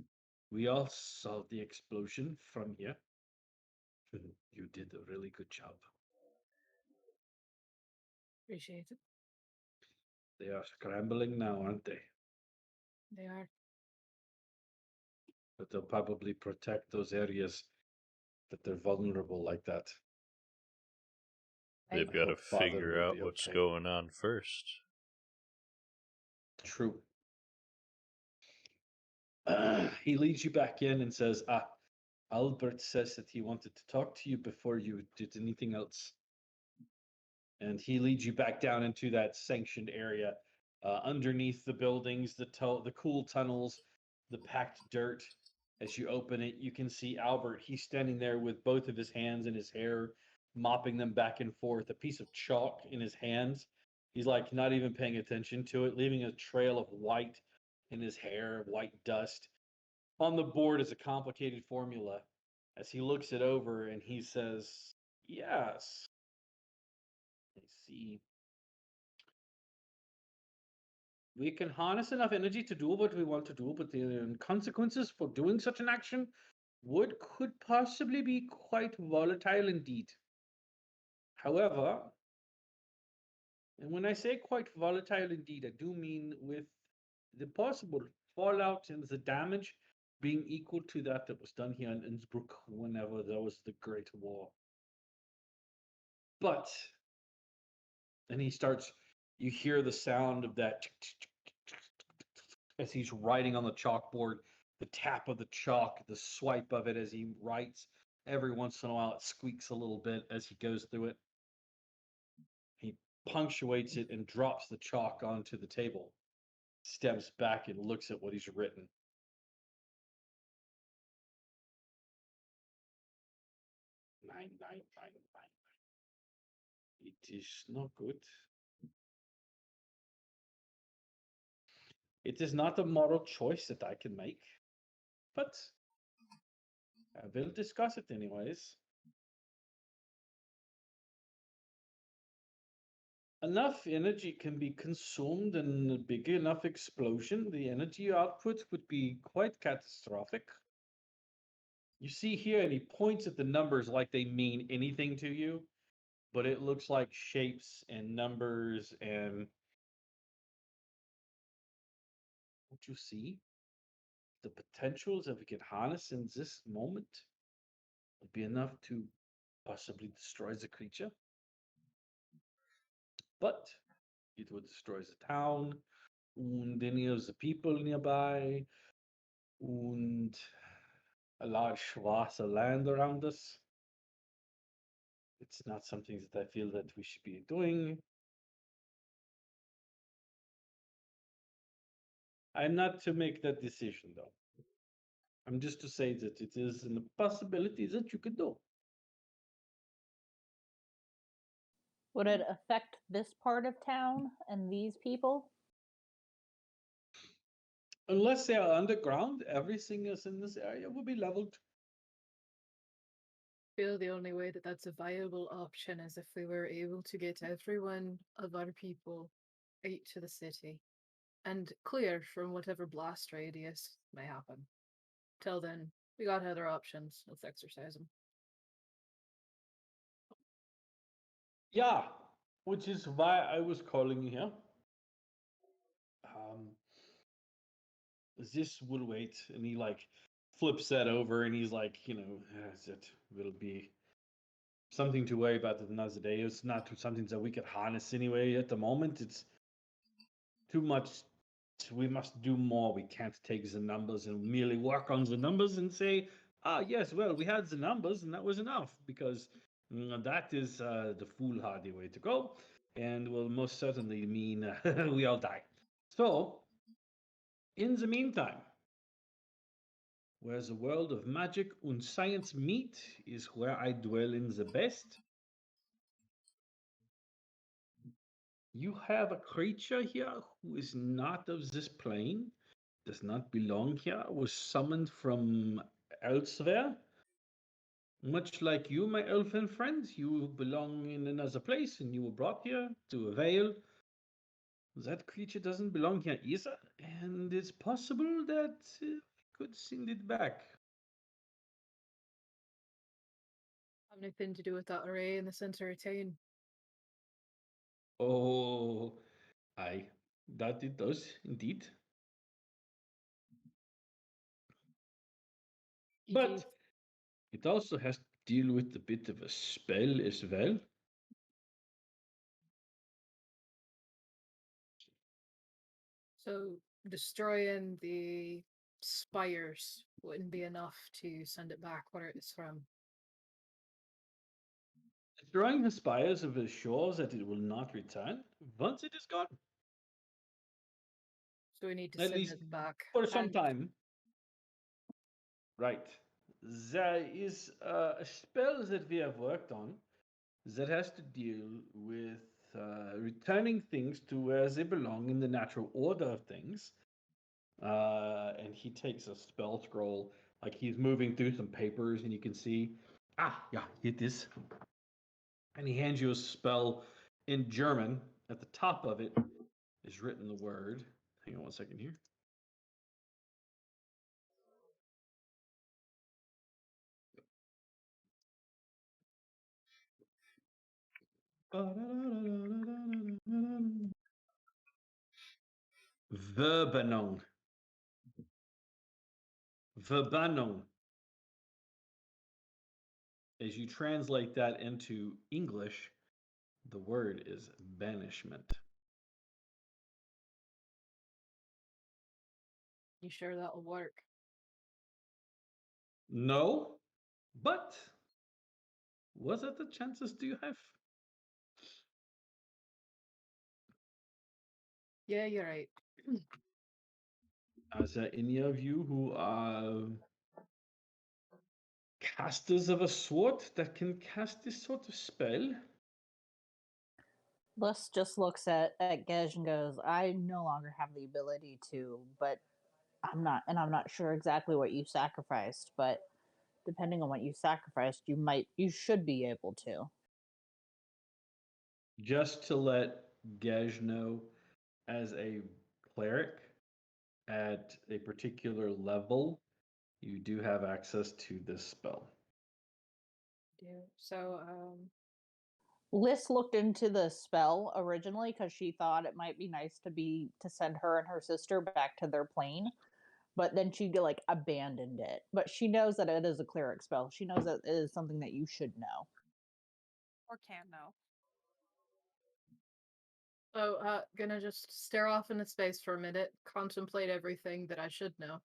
"We all saw the explosion from here. You did a really good job." Appreciate it. They are scrambling now, aren't they? They are. But they'll probably protect those areas that they're vulnerable like that. They've I got to hope Father figure will out be what's okay. going on first. True. He leads you back in and says, Albert says that he wanted to talk to you before you did anything else. And he leads you back down into that sanctioned area, underneath the buildings, the cool tunnels, the packed dirt. As you open it, you can see Albert. He's standing there with both of his hands in his hair, mopping them back and forth, a piece of chalk in his hands. He's not even paying attention to it, leaving a trail of white in his hair, white dust. On the board is a complicated formula. As he looks it over and he says, "Yes, I see. We can harness enough energy to do what we want to do, but the consequences for doing such an action could possibly be quite volatile indeed. However, and when I say quite volatile indeed, I do mean with the possible fallout and the damage being equal to that was done here in Innsbruck whenever there was the Great War. But," and you hear the sound of that as he's writing on the chalkboard, the tap of the chalk, the swipe of it as he writes. Every once in a while, it squeaks a little bit as he goes through it. He punctuates it and drops the chalk onto the table, steps back and looks at what he's written. Nine. It is not good. It is not a moral choice that I can make, but I will discuss it anyways. Enough energy can be consumed in a big enough explosion. The energy output would be quite catastrophic. You see here, and he points at the numbers like they mean anything to you, but it looks like shapes and numbers. And what you see, the potentials that we can harness in this moment would be enough to possibly destroy the creature. But it would destroy the town and any of the people nearby and a large swath of land around us. It's not something that I feel that we should be doing. I'm not to make that decision, though. I'm just to say that it is a possibility that you could do. Would it affect this part of town and these people? Unless they are underground, everything is in this area will be leveled. I feel the only way that that's a viable option is if we were able to get everyone of our people out to the city and clear from whatever blast radius may happen. Till then, we got other options. Let's exercise them. Yeah, which is why I was calling you here. This will wait, and he like flips that over, and he's like, it will be something to worry about another day. It's not something that we could harness anyway at the moment. It's too much. We must do more. We can't take the numbers and merely work on the numbers and say, yes, well, we had the numbers and that was enough, because that is the foolhardy way to go, and will most certainly mean we all die. So, in the meantime, where the world of magic and science meet is where I dwell in the best. You have a creature here who is not of this plane, does not belong here, was summoned from elsewhere. Much like you, my elfin friend, you belong in another place and you were brought here to a veil. That creature doesn't belong here either, and it's possible that we could send it back. Have anything to do with that array in the center of town? Oh, aye, that it does indeed. But it also has to deal with a bit of a spell as well. So destroying the spires wouldn't be enough to send it back where it's from. Destroying the spires assures that it will not return once it is gone. So we need to At send least it back. for some And time. Right. There is a spell that we have worked on that has to deal with returning things to where they belong in the natural order of things. And he takes a spell scroll, like he's moving through some papers, and you can see, yeah, it is. And he hands you a spell in German. At the top of it is written the word. Hang on one second here. Verbannung. Verbannung. As you translate that into English, the word is banishment. you sure that'll work? No, but what are the chances do you have? Yeah, you're right. Is there any of you who are casters of a sort that can cast this sort of spell? Les just looks at Gej and goes, I no longer have the ability to, but I'm not sure exactly what you sacrificed, but depending on what you sacrificed, you should be able to. Just to let Gej know, as a cleric at a particular level, you do have access to this spell. So, Liz looked into the spell originally because she thought it might be nice to send her and her sister back to their plane, but then she like abandoned it. But she knows that it is a cleric spell. She knows that it is something that you should know. Or can know. Oh, gonna just stare off into space for a minute, contemplate everything that I should know.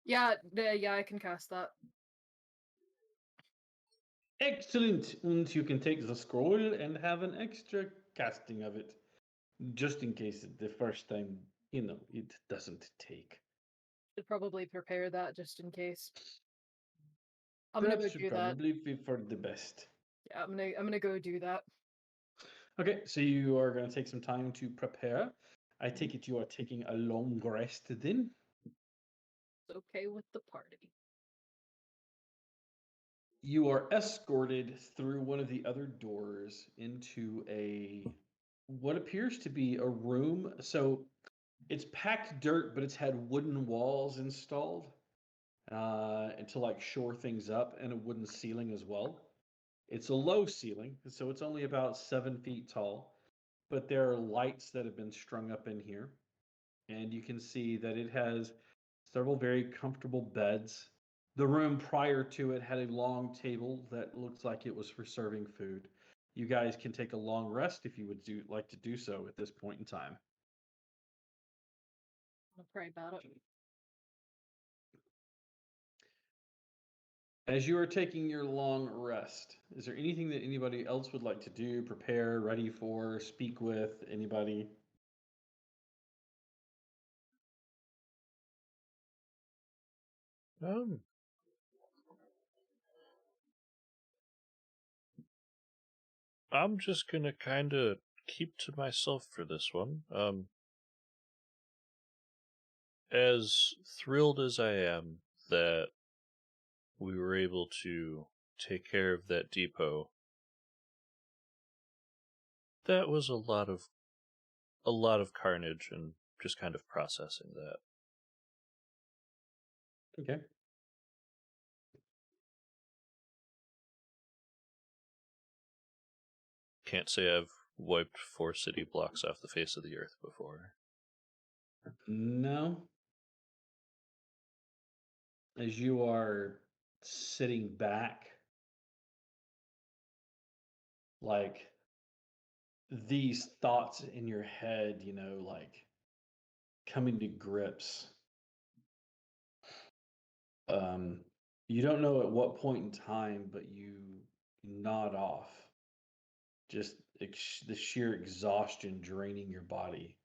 Yeah, I can cast that. Excellent. And you can take the scroll and have an extra casting of it. Just in case the first time, it doesn't take. Should probably prepare that just in case. I'm gonna That go should do that. probably be for the best. Yeah, I'm gonna go do that. Okay, so you are going to take some time to prepare. I take it you are taking a long rest then. It's okay with the party. You are escorted through one of the other doors into what appears to be a room. So it's packed dirt, but it's had wooden walls installed and to like shore things up, and a wooden ceiling as well. It's a low ceiling, so it's only about 7 feet tall, but there are lights that have been strung up in here, and you can see that it has several very comfortable beds. The room prior to it had a long table that looks like it was for serving food. You guys can take a long rest if you would like to do so at this point in time. I'll pray about it. As you are taking your long rest, is there anything that anybody else would like to do, prepare, ready for, speak with, anybody? I'm just gonna kind of keep to myself for this one. As thrilled as I am that we were able to take care of that depot, that was a lot of carnage, and just kind of processing that. Okay. Can't say I've wiped 4 city blocks off the face of the earth before. No. As you are sitting back, like these thoughts in your head, like coming to grips. You don't know at what point in time, but you nod off. Just the sheer exhaustion draining your body.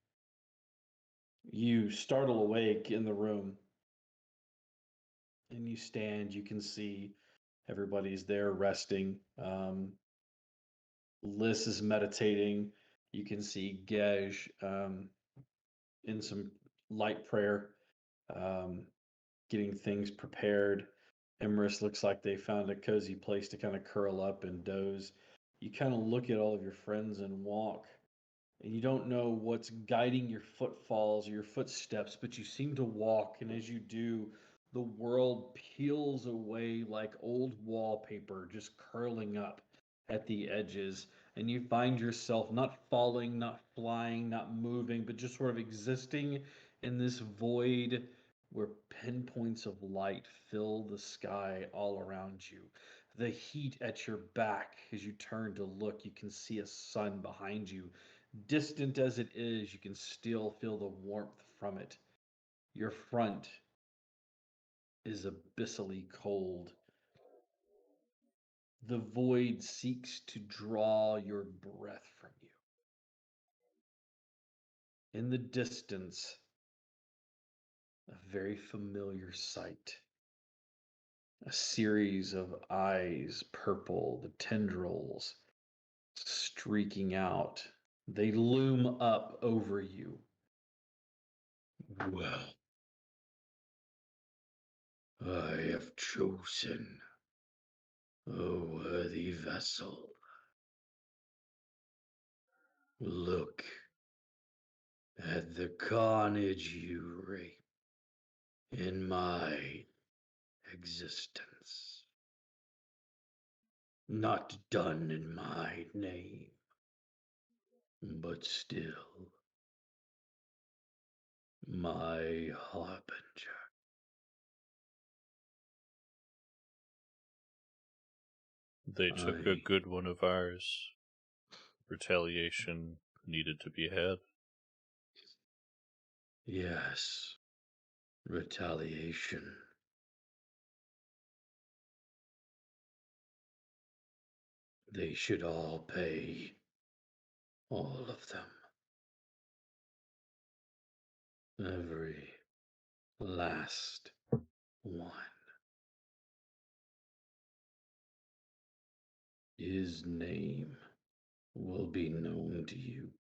You startle awake in the room, and you stand. You can see everybody's there resting. Liz is meditating. You can see Gej in some light prayer, getting things prepared. Emrys looks like they found a cozy place to kind of curl up and doze. You kind of look at all of your friends and walk, and you don't know what's guiding your footfalls or your footsteps, but you seem to walk, and as you do, the world peels away like old wallpaper, just curling up at the edges, and you find yourself not falling, not flying, not moving, but just sort of existing in this void where pinpoints of light fill the sky all around you. The heat at your back, as you turn to look, you can see a sun behind you. Distant as it is, you can still feel the warmth from it. Your front is abyssally cold. The void seeks to draw your breath from you. In the distance, a very familiar sight. A series of eyes, purple, the tendrils streaking out. They loom up over you. Well, I have chosen a worthy vessel. Look at the carnage you rape in my existence. Not done in my name, but still my harbinger. They took a I- good one of ours. Retaliation needed to be had. Yes. Retaliation. They should all pay. All of them. Every last one. His name will be known to you.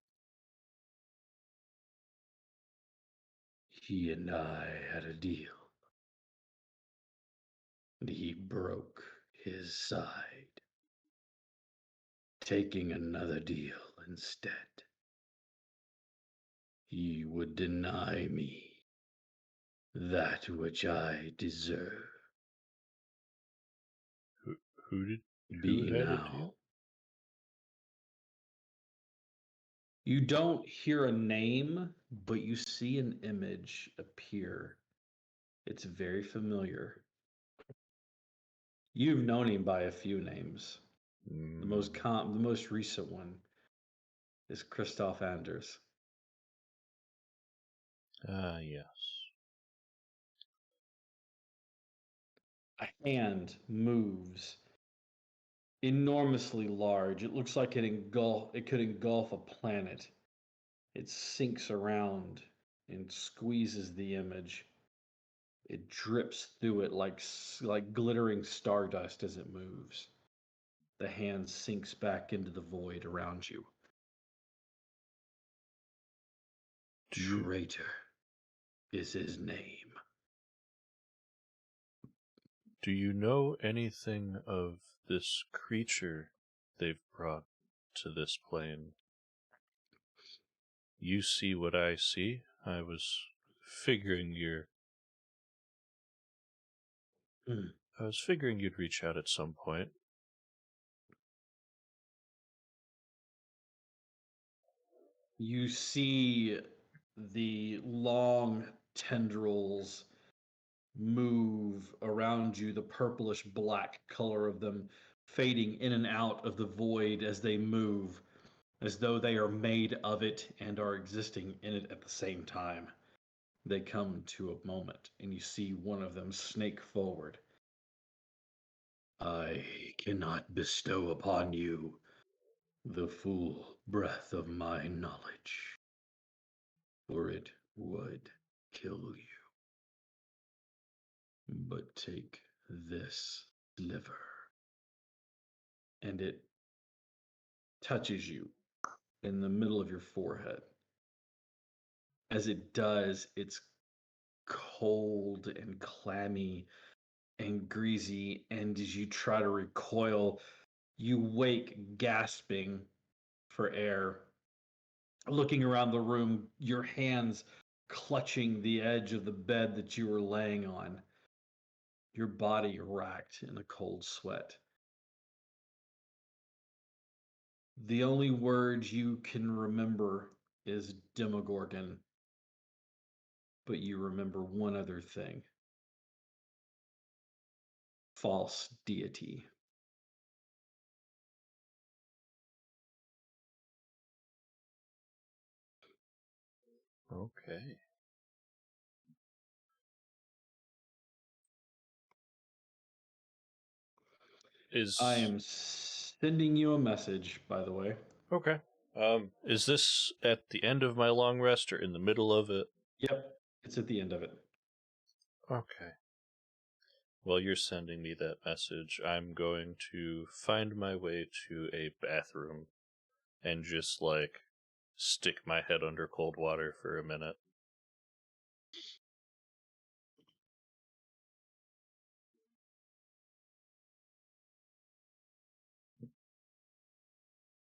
He and I had a deal, and he broke his side, taking another deal instead. He would deny me that which I deserve. Who Be had a now. deal? You don't hear a name, but you see an image appear. It's very familiar. You've known him by a few names. The most recent one is Christoph Anders. Ah, yes. A hand moves enormously large. It looks like it could engulf a planet. It sinks around and squeezes the image. It drips through it like glittering stardust as it moves. The hand sinks back into the void around you. Traitor is his name. Do you know anything of this creature they've brought to this plane? You see what I see? I was figuring you'd reach out at some point. You see the long tendrils move around you, the purplish black color of them fading in and out of the void as they move, as though they are made of it and are existing in it at the same time. They come to a moment, and you see one of them snake forward. I cannot bestow upon you the full breadth of my knowledge, for it would kill you. But take this sliver. And it touches you in the middle of your forehead. As it does, it's cold and clammy and greasy. And as you try to recoil, you wake gasping for air, looking around the room, your hands clutching the edge of the bed that you were laying on, your body racked in a cold sweat. The only word you can remember is Demogorgon, but you remember one other thing: false deity. Okay. I am sending you a message, by the way. Okay. Is this at the end of my long rest or in the middle of it? Yep, it's at the end of it. Okay. While you're sending me that message, I'm going to find my way to a bathroom and just, stick my head under cold water for a minute.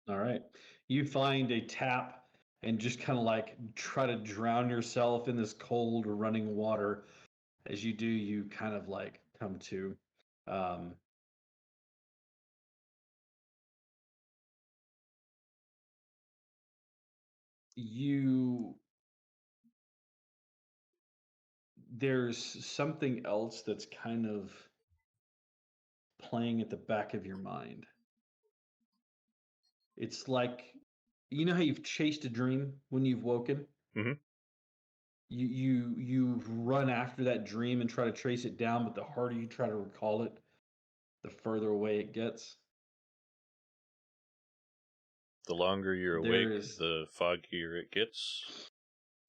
All right. You find a tap and just kind of try to drown yourself in this cold running water. As you do, you kind of come to. There's something else that's kind of playing at the back of your mind. It's like, you know how you've chased a dream when you've woken? Mhm. You run after that dream and try to trace it down, but the harder you try to recall it, the further away it gets. The longer you're There awake, is- the foggier it gets.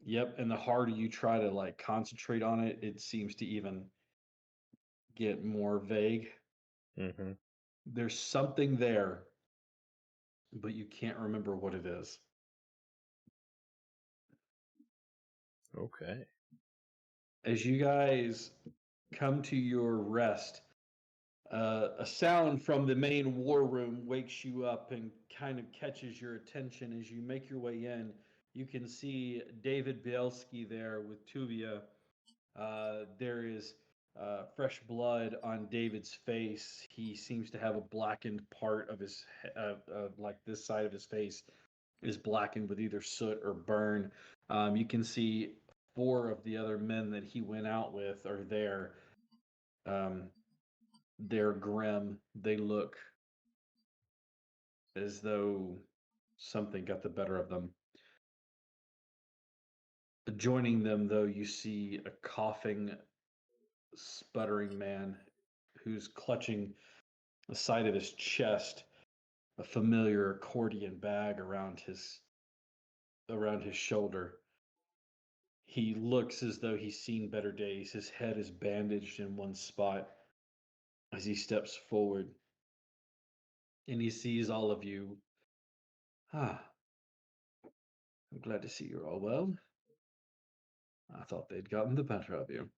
Yep, and the harder you try to like concentrate on it, it seems to even get more vague. Mm-hmm. There's something there, but you can't remember what it is. Okay. As you guys come to your rest, a sound from the main war room wakes you up and kind of catches your attention. As you make your way in, you can see David Bielski there with Tuvia. There is fresh blood on David's face. He seems to have a blackened part of his, like this side of his face is blackened with either soot or burn. You can see 4 of the other men that he went out with are there. They're grim. They look as though something got the better of them. Joining them, though, you see a coughing, sputtering man who's clutching the side of his chest, a familiar accordion bag around his shoulder. He looks as though he's seen better days. His head is bandaged in one spot as he steps forward and he sees all of you. Ah, I'm glad to see you're all well. I thought they'd gotten the better of you.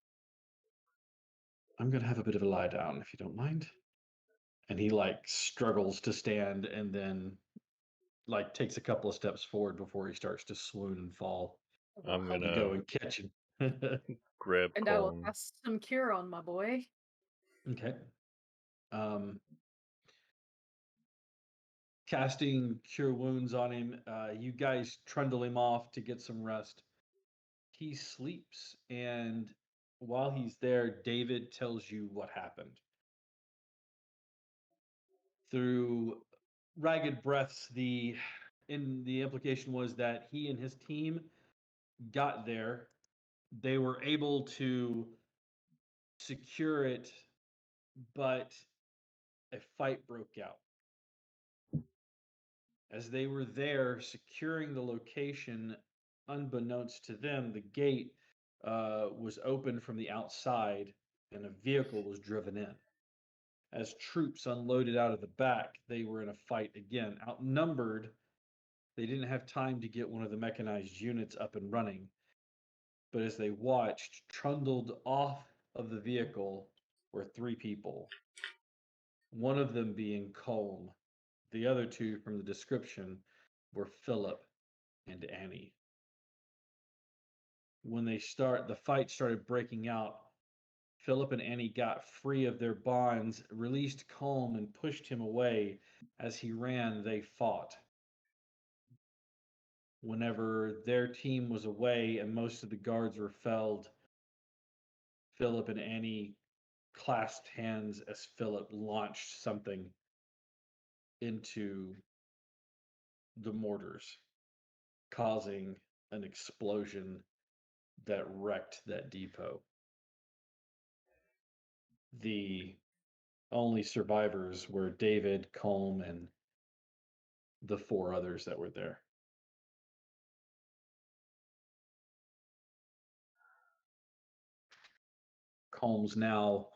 I'm going to have a bit of a lie down if you don't mind. And he like struggles to stand and then like takes a couple of steps forward before he starts to swoon and fall. I'm You gonna go and catch him. grab And I will Colm. cast some cure on my boy. Okay. Casting cure wounds on him. You guys trundle him off to get some rest. He sleeps, and while he's there, David tells you what happened. Through ragged breaths, the implication was that he and his team got there. They were able to secure it, but a fight broke out. As they were there securing the location, unbeknownst to them, the gate was opened from the outside and a vehicle was driven in. As troops unloaded out of the back, they were in a fight again. Outnumbered, they didn't have time to get one of the mechanized units up and running. But as they watched, trundled off of the vehicle were 3 people. One of them being Colm. The other 2 from the description were Philip and Annie. When the fight started breaking out, Philip and Annie got free of their bonds, released Colm, and pushed him away. As he ran, they fought. Whenever their team was away and most of the guards were felled, Philip and Annie clasped hands as Philip launched something into the mortars, causing an explosion that wrecked that depot. The only survivors were David, Colm, and the 4 others that were there. Colm's now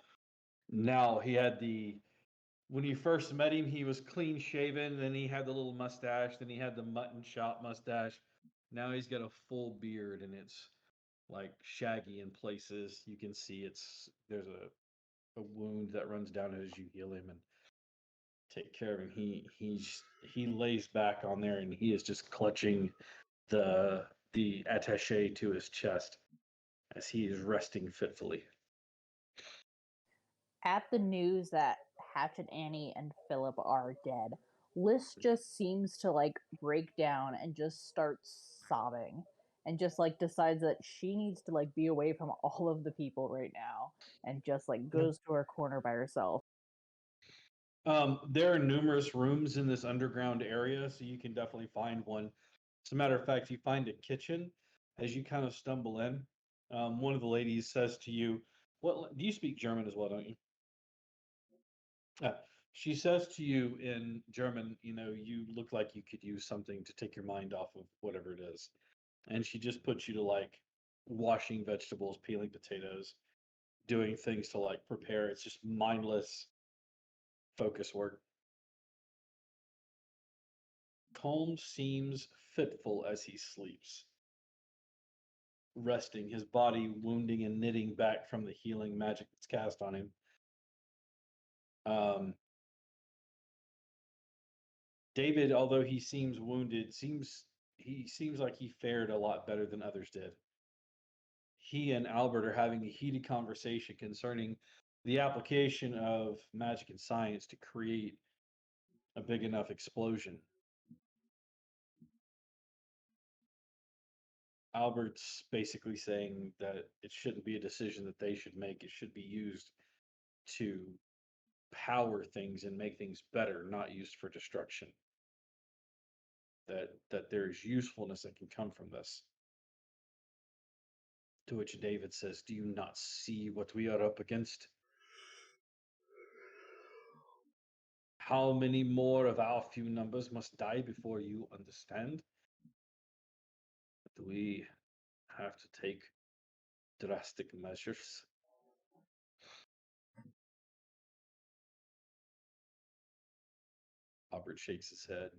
he had when you first met him, he was clean shaven, then he had the little mustache, then he had the mutton chop mustache. Now he's got a full beard and it's like shaggy in places. You can see there's a wound that runs down as you heal him and take care of him. He lays back on there and he is just clutching the attaché to his chest as he is resting fitfully. At the news that Hatchet Annie and Philip are dead, Liz just seems to like break down and just starts sobbing and just like decides that she needs to like be away from all of the people right now and just like goes to her corner by herself. There are numerous rooms in this underground area, so you can definitely find one. As a matter of fact, you find a kitchen as you kind of stumble in. One of the ladies says to you, "What do you speak German as well, don't you?" She says to you in German, you look like you could use something to take your mind off of whatever it is. And she just puts you to like washing vegetables, peeling potatoes, doing things to like prepare. It's just mindless focus work. Holmes seems fitful as he sleeps, resting, his body wounding and knitting back from the healing magic that's cast on him. David, although he seems wounded, seems like he fared a lot better than others did. He and Albert are having a heated conversation concerning the application of magic and science to create a big enough explosion. Albert's basically saying that it shouldn't be a decision that they should make. It should be used to power things and make things better, not used for destruction. That there's usefulness that can come from this. To which David says, "Do you not see what we are up against? How many more of our few numbers must die before you understand that we have to take drastic measures?" Albert shakes his head.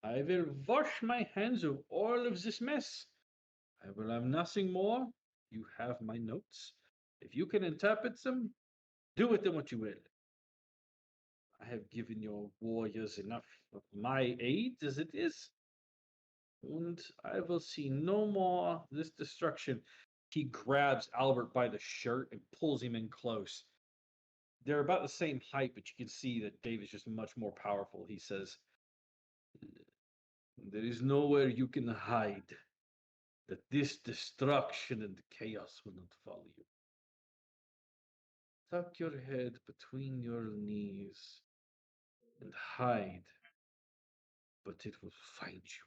"I will wash my hands of all of this mess. I will have nothing more. You have my notes. If you can interpret them, do with them what you will. I have given your warriors enough of my aid as it is, and I will see no more of this destruction." He grabs Albert by the shirt and pulls him in close. They're about the same height, but you can see that David's just much more powerful. He says, "There is nowhere you can hide that this destruction and chaos will not follow you. Tuck your head between your knees and hide, but it will find you.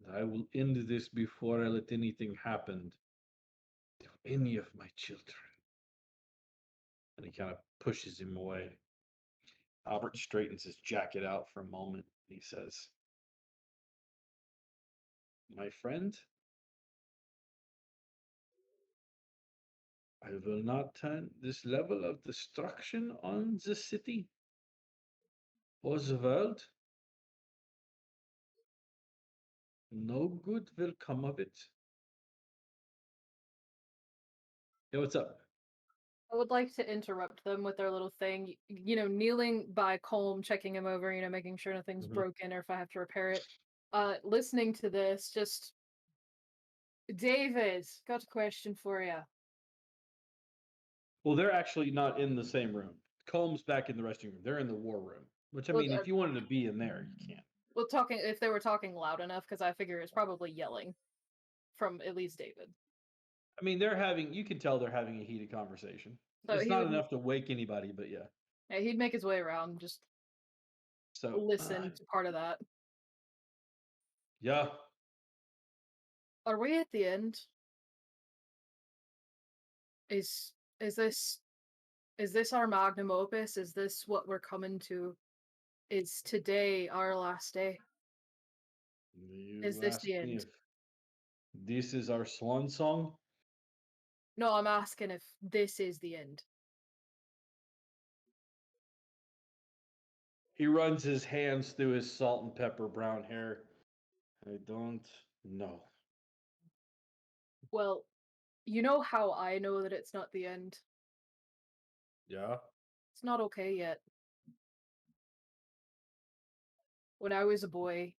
And I will end this before I let anything happen to any of my children." And he kind of pushes him away. Albert straightens his jacket out for a moment. He says, "My friend, I will not turn this level of destruction on the city or the world. No good will come of it." Hey, what's up? I would like to interrupt them with their little thing, kneeling by Colm, checking him over, making sure nothing's Mhm. broken or if I have to repair it. Listening to this, just David, got a question for you. Well, they're actually not in the same room. Combs back in the resting room. They're in the war room. Which, I Well, mean, if you wanted to be in there, you can. Well, if they were talking loud enough, because I figure it's probably yelling from at least David. I mean, you can tell they're having a heated conversation. So It's he not would, enough to wake anybody, but yeah. yeah, he'd make his way around, just So listen to part of that. yeah. Are we at the end? Is this our magnum opus? Is this what we're coming to? Is today our last day? Is this the Ask me end? if this is our swan song. No, I'm asking if this is the end. He runs his hands through his salt and pepper brown hair. I don't know. Well, you know how I know that it's not the end? Yeah. It's not okay yet. When I was a boy,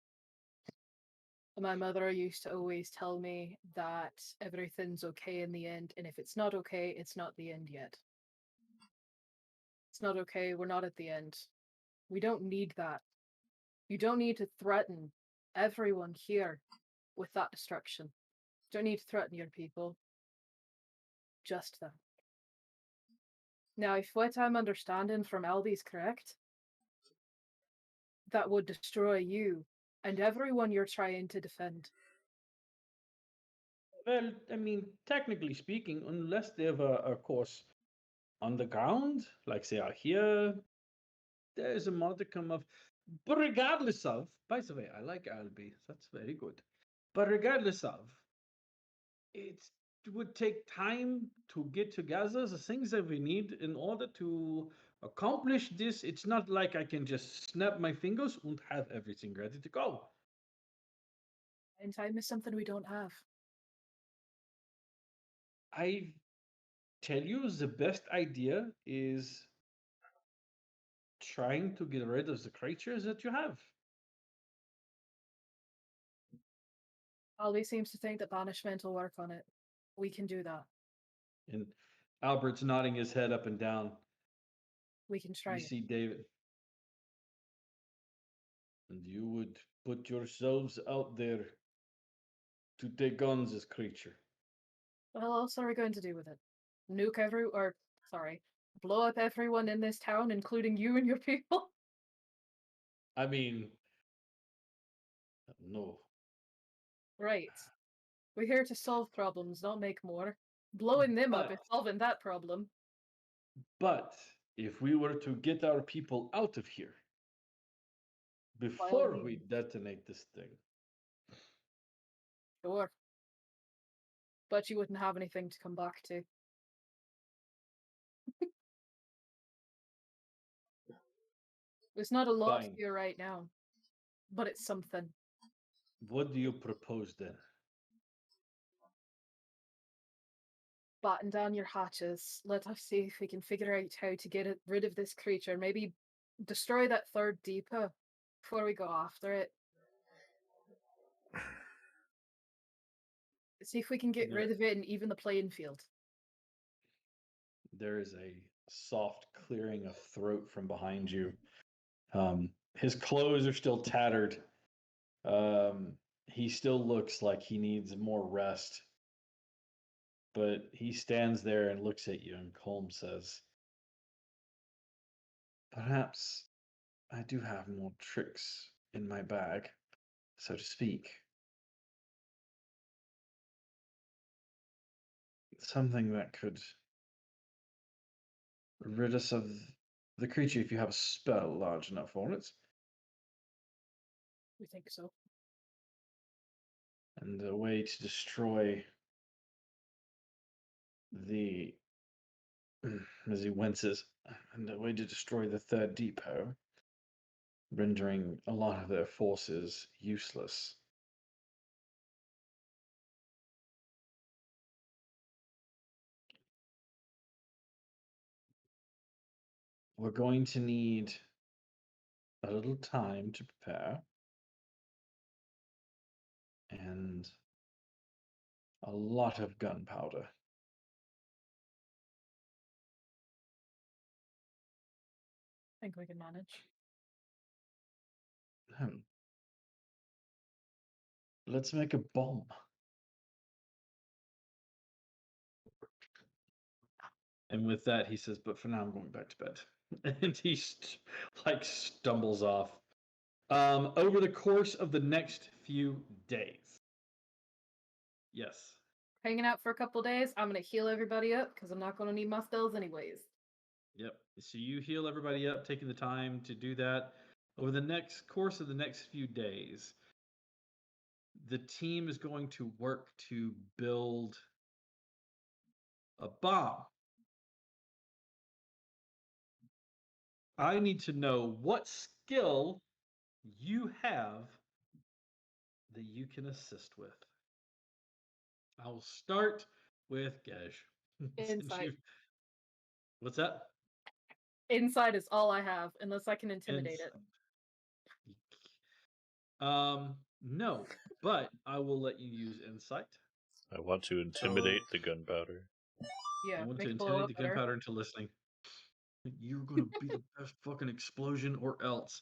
my mother used to always tell me that everything's okay in the end, and if it's not okay, it's not the end yet. It's not okay, we're not at the end. We don't need that. You don't need to threaten everyone here with that destruction. You don't need to threaten your people. Just them. Now, if what I'm understanding from Albie's correct, that would destroy you and everyone you're trying to defend. Well, I mean, technically speaking, unless they have a course underground, like they are here, there's a modicum of. But regardless of, by the way, I like Albie. That's very good. But regardless of, it would take time to get together the things that we need in order to accomplish this. It's not like I can just snap my fingers and have everything ready to go. And time is something we don't have. I tell you, the best idea is trying to get rid of the creatures that you have. Albie seems to think that banishment will work on it. We can do that. And Albert's nodding his head up and down. We can try You it. see David. And you would put yourselves out there to take on this creature. What else are we going to do with it? Blow up everyone in this town, including you and your people? I mean, no. Right. We're here to solve problems, not make more. Blowing them up is solving that problem. But if we were to get our people out of here before we detonate this thing, Sure. But you wouldn't have anything to come back to. There's not a lot Fine. here right now, but it's something. What do you propose then? Batten down your hatches. Let us see if we can figure out how to get rid of this creature. Maybe destroy that third depot before we go after it. See if we can get rid of it and even the playing field. There is a soft clearing of throat from behind you. His clothes are still tattered. He still looks like he needs more rest. But he stands there and looks at you, and Colm says, "Perhaps I do have more tricks in my bag, so to speak. Something that could rid us of the creature if you have a spell large enough for it. We think so. And a way to destroy the, as he winces, and a way to destroy the third depot, rendering a lot of their forces useless. We're going to need a little time to prepare and a lot of gunpowder. I think we can manage. Let's make a bomb. And with that, he says, "But for now, I'm going back to bed." And he stumbles off. Over the course of the next few days. Yes. Hanging out for a couple days. I'm going to heal everybody up because I'm not going to need my spells anyways. Yep. So you heal everybody up, taking the time to do that. Over the course of the next few days, the team is going to work to build a bomb. I need to know what skill you have that you can assist with. I will start with Gesh. Insight. What's that? Insight is all I have, unless I can intimidate it. No, but I will let you use insight. I want to intimidate the gunpowder. Yeah, I want make to it blow intimidate up the better. gunpowder into listening. You're gonna be the best fucking explosion, or else.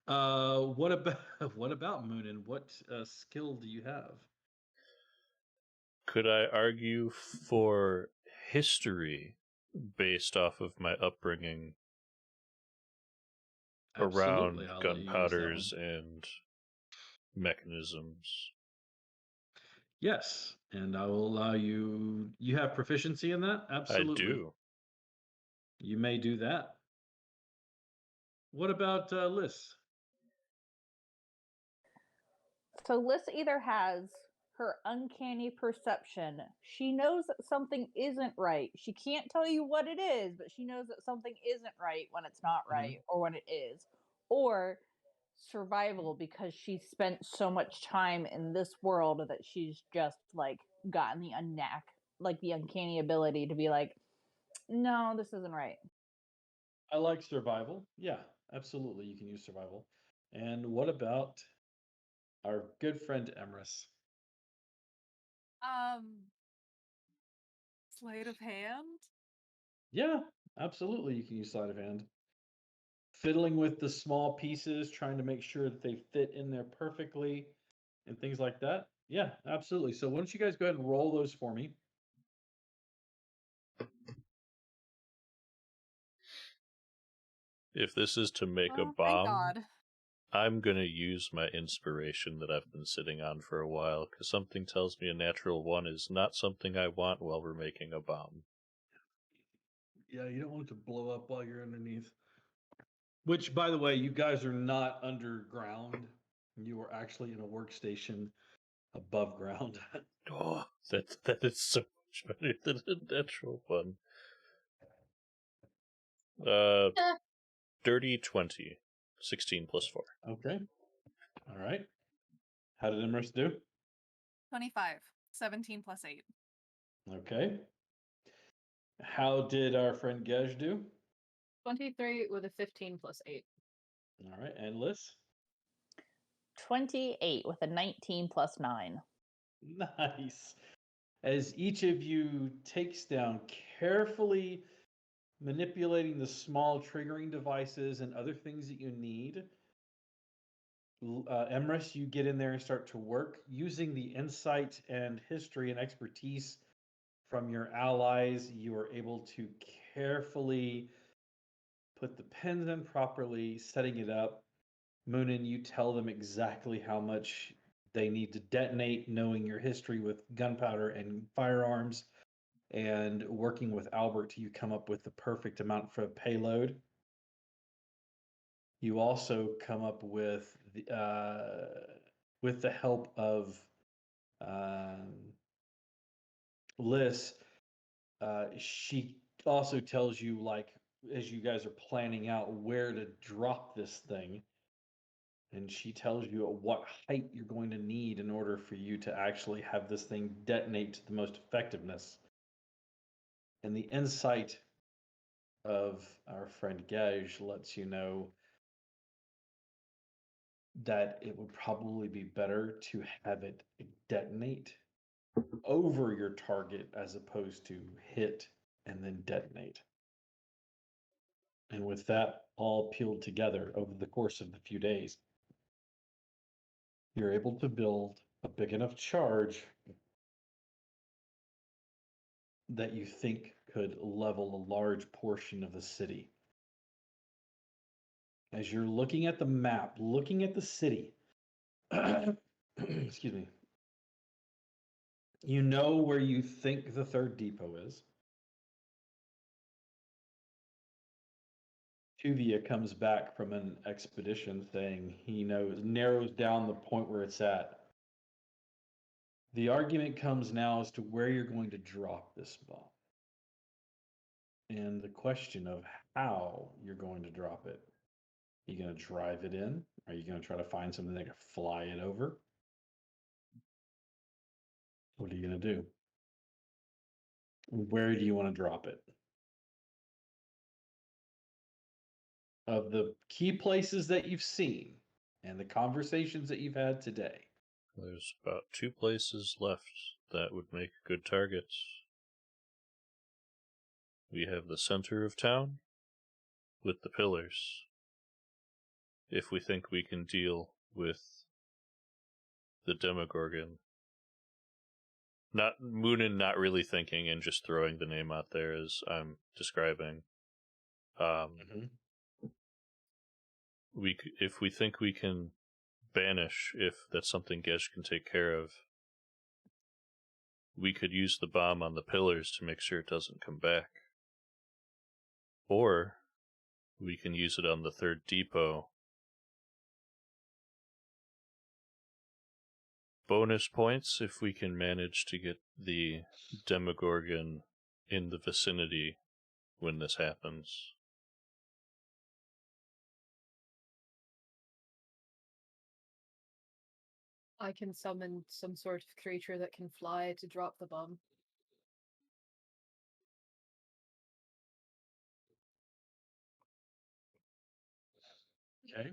What about Moonin? What skill do you have? Could I argue for history based off of my upbringing Absolutely, around I'll let you use that gunpowders one. and mechanisms. Yes, and I will allow you. You have proficiency in that? Absolutely. I do. You may do that. What about Liz? So Liz either has her uncanny perception. She knows that something isn't right. She can't tell you what it is, but she knows that something isn't right when it's not right or when it is. Or survival, because she's spent so much time in this world that she's just like gotten the the uncanny ability to be like, no, this isn't right. I like survival. Yeah, absolutely. You can use survival. And what about our good friend Emrys? Sleight of hand. Yeah, absolutely. You can use sleight of hand. Fiddling with the small pieces, trying to make sure that they fit in there perfectly and things like that. Yeah, absolutely. So why don't you guys go ahead and roll those for me? If this is to make a Oh, thank bomb, God. I'm going to use my inspiration that I've been sitting on for a while, because something tells me a natural 1 is not something I want while we're making a bomb. Yeah, you don't want it to blow up while you're underneath. Which, by the way, you guys are not underground. You are actually in a workstation above ground. Oh, that is so much better than a natural 1. Dirty 20. 16 plus 4. Okay. All right. How did Emrys do? 25. 17 plus 8. Okay. How did our friend Gej do? 23 with a 15 plus 8. All right. And Liz? 28 with a 19 plus 9. Nice. As each of you takes down, carefully manipulating the small triggering devices and other things that you need, Emrys, you get in there and start to work using the insight and history and expertise from your allies. You are able to carefully put the pins in properly, setting it up. Moonin, you tell them exactly how much they need to detonate, knowing your history with gunpowder and firearms, and working with Albert, you come up with the perfect amount for a payload. You also come up with the help of Liz. She also tells you, like, as you guys are planning out where to drop this thing, and she tells you at what height you're going to need in order for you to actually have this thing detonate to the most effectiveness. And the insight of our friend Gage lets you know that it would probably be better to have it detonate over your target as opposed to hit and then detonate. And with that all peeled together over the course of the few days, you're able to build a big enough charge that you think could level a large portion of the city. As you're looking at the map, looking at the city, excuse me, you know where you think the third depot is. Tuvia comes back from an expedition saying he narrows down the point where it's at. The argument comes now as to where you're going to drop this bomb. And the question of how you're going to drop it. Are you going to drive it in? Are you going to try to find something that can fly it over? What are you going to do? Where do you want to drop it? Of the key places that you've seen and the conversations that you've had today, There's about 2 places left that would make good targets. We have the center of town with the pillars. If we think we can deal with the Demogorgon Not Moonin, not really thinking and just throwing the name out there as I'm describing. If we think we can banish, if that's something Gesh can take care of, we could use the bomb on the pillars to make sure it doesn't come back. Or we can use it on the third depot. Bonus points if we can manage to get the Demogorgon in the vicinity when this happens. I can summon some sort of creature that can fly to drop the bomb. Okay.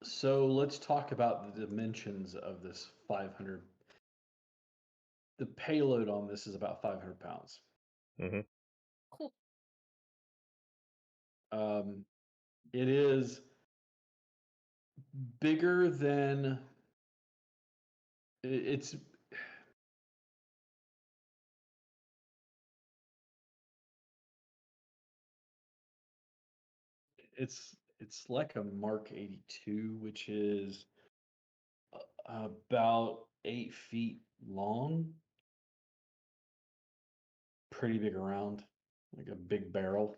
So let's talk about the dimensions of this 500. The payload on this is about 500 pounds. Mm-hmm. Cool. It is bigger than it's. It's like a Mark 82, which is about 8 feet long. Pretty big around, like a big barrel.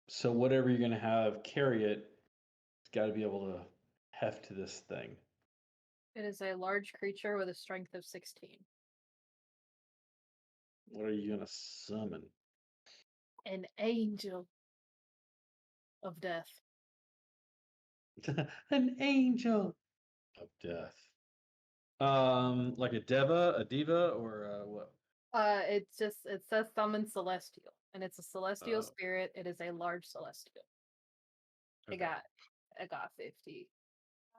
So whatever you're gonna have carry it, it's got to be able to heft to this thing. It is a large creature with a strength of 16. What are you gonna summon? An angel of death. An angel of death. Like a diva, or what? It says summon celestial, and it's a celestial Oh. spirit. It is a large celestial. Okay. I got 50.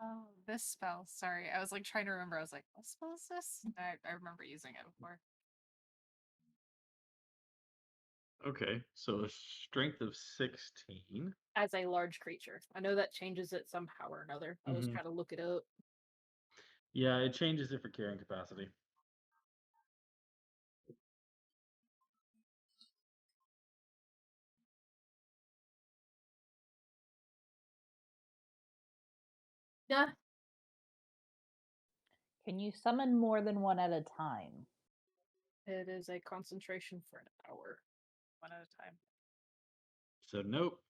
Oh, this spell. Sorry, I was like trying to remember. I was like, what spell is this? I remember using it before. Okay, so a strength of 16. As a large creature. I know that changes it somehow or another. I was Mhm. trying to look it up. Yeah, it changes it for carrying capacity. Yeah. Can you summon more than one at a time? It is a concentration for an hour. One at a time. So nope.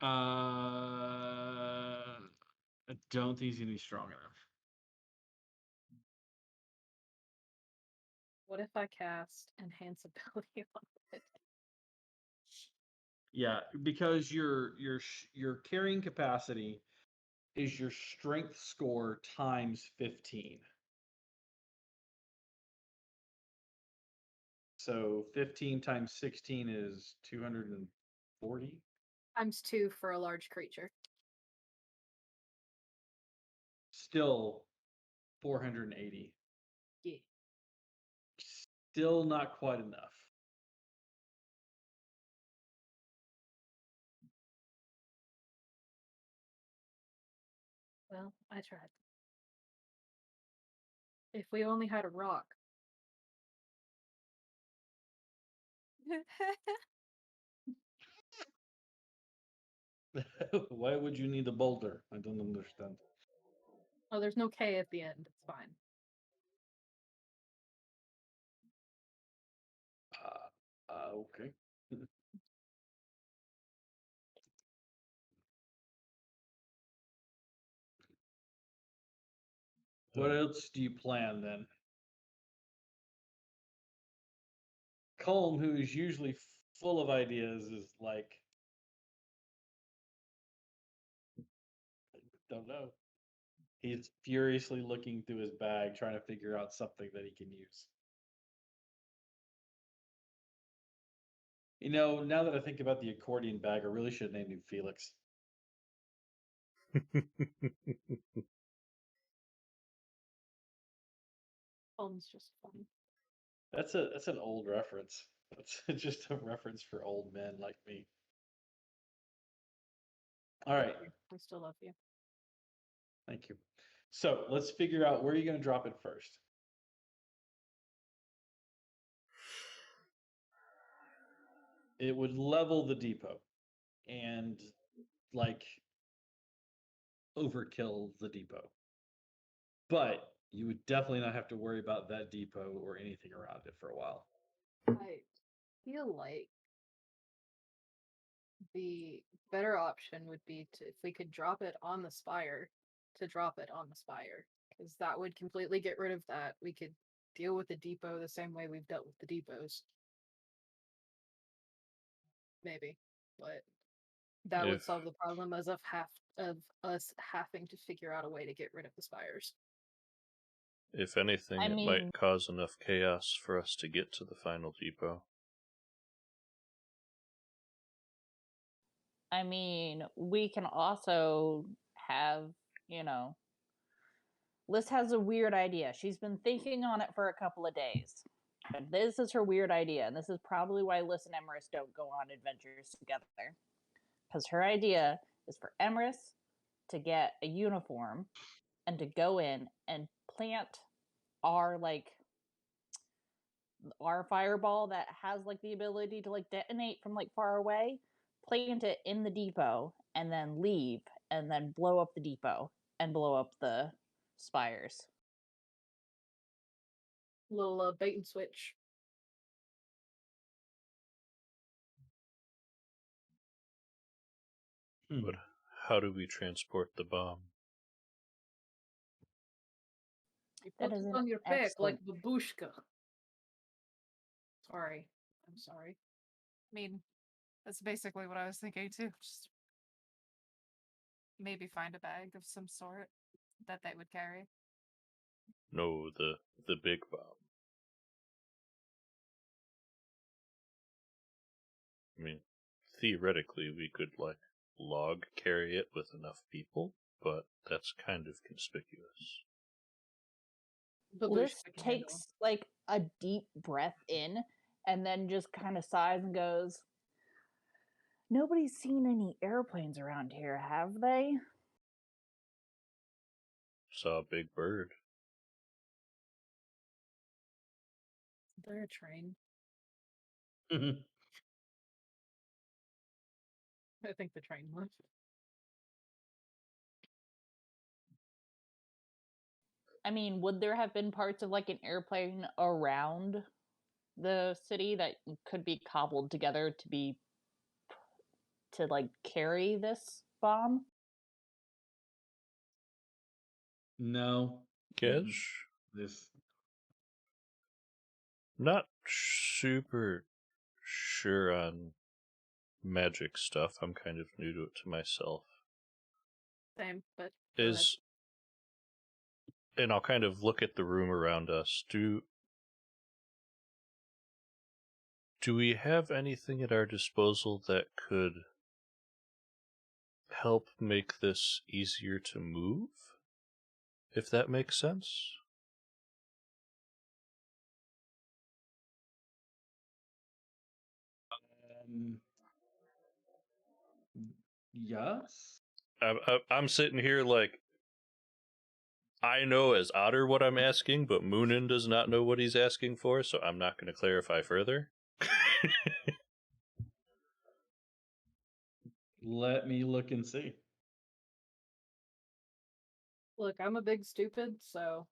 I don't think he's gonna be strong enough. What if I cast enhance ability on it? Yeah, because your carrying capacity is your strength score times 15. So 15 times 16 is 240. Times 2 for a large creature. Still 480. Yeah. Still not quite enough. Well, I tried. If we only had a rock. Why would you need a boulder? I don't understand. Oh, there's no K at the end. It's fine. Okay. What else do you plan then? Colm, who is usually full of ideas, is like, don't know. He's furiously looking through his bag, trying to figure out something that he can use. You know, now that I think about the accordion bag, I really should have named him Felix. Phone's just fun. That's an old reference. That's just a reference for old men like me. All right, We still love you. thank you. So let's figure out where you're going to drop it first. It would level the depot and like overkill the depot. But you would definitely not have to worry about that depot or anything around it for a while. I feel like the better option would be to, if we could drop it on the spire, to drop it on the spire. Because that would completely get rid of that. We could deal with the depot the same way we've dealt with the depots. Maybe. But that would If solve the problem of us having to figure out a way to get rid of the spires. if anything, I it mean- might cause enough chaos for us to get to the final depot. I mean, we can also have, Liz has a weird idea. She's been thinking on it for a couple of days. But this is her weird idea, and this is probably why Liz and Emerus don't go on adventures together. Because her idea is for Emerus to get a uniform and to go in and plant our fireball that has the ability to detonate from far away, plant it in the depot, and then leave, and then blow up the depot and blow up the spires. Little bait and switch. But how do we transport the bomb? You That put is it an on your back like excellent- babushka. Sorry. I'm sorry. I mean, that's basically what I was thinking too. Just maybe find a bag of some sort that they would carry. No, the big bomb. I mean, theoretically, we could log carry it with enough people, but that's kind of conspicuous. Liz Babushka can handle. takes a deep breath in and then just kind of sighs and goes, "Nobody's seen any airplanes around here, have they?" Saw a big bird. Is there a train? I think the train left. I mean, would there have been parts of an airplane around the city that could be cobbled together to carry this bomb? No. Guess? This. Not super sure on magic stuff. I'm kind of new to it to myself. Same, but go ahead. And I'll kind of look at the room around us. Do we have anything at our disposal that could help make this easier to move? If that makes sense? Yes. I'm sitting here I know as Otter what I'm asking, but Moonin does not know what he's asking for, so I'm not going to clarify further. Let me look and see. Look, I'm a big stupid, so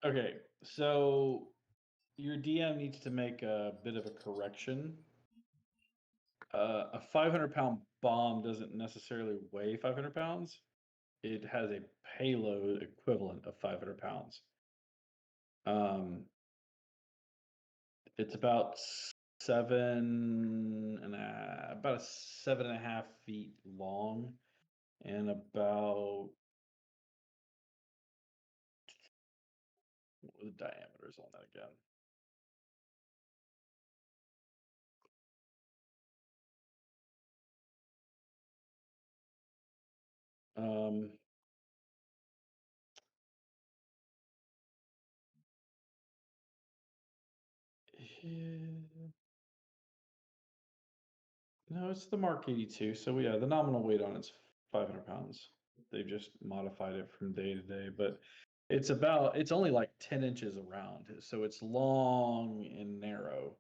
Okay, so your DM needs to make a bit of a correction. A 500-pound bomb doesn't necessarily weigh 500 pounds. It has a payload equivalent of 500 pounds. It's about about 7.5 feet long, and about what were the diameters on that again? Um, no, it's the Mark 82. So yeah, the nominal weight on it's 500 pounds. They've just modified it from day to day, but it's only like 10 inches around, so it's long and narrow.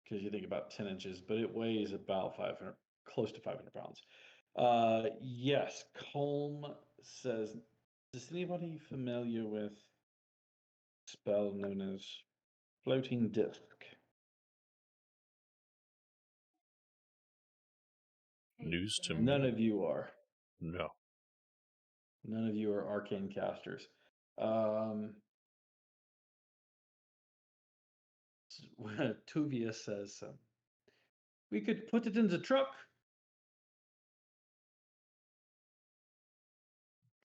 Because you think about 10 inches, but it weighs about 500, close to 500 pounds. Yes, Colm says, is anybody familiar with a spell known as floating disc? News to me. None of you are. No. None of you are arcane casters. Tuvia says, we could put it in the truck.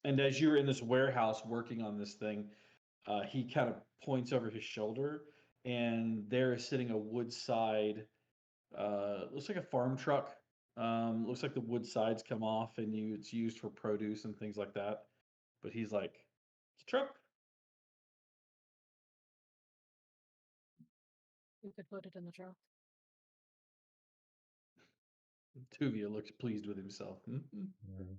And as you're in this warehouse working on this thing, he kind of points over his shoulder, and there is sitting a woodside, looks like a farm truck. Looks like the wood sides come off, and it's used for produce and things like that. But he's like, it's a truck. You could put it in the truck. Tuvia looks pleased with himself. Mhm. Mm.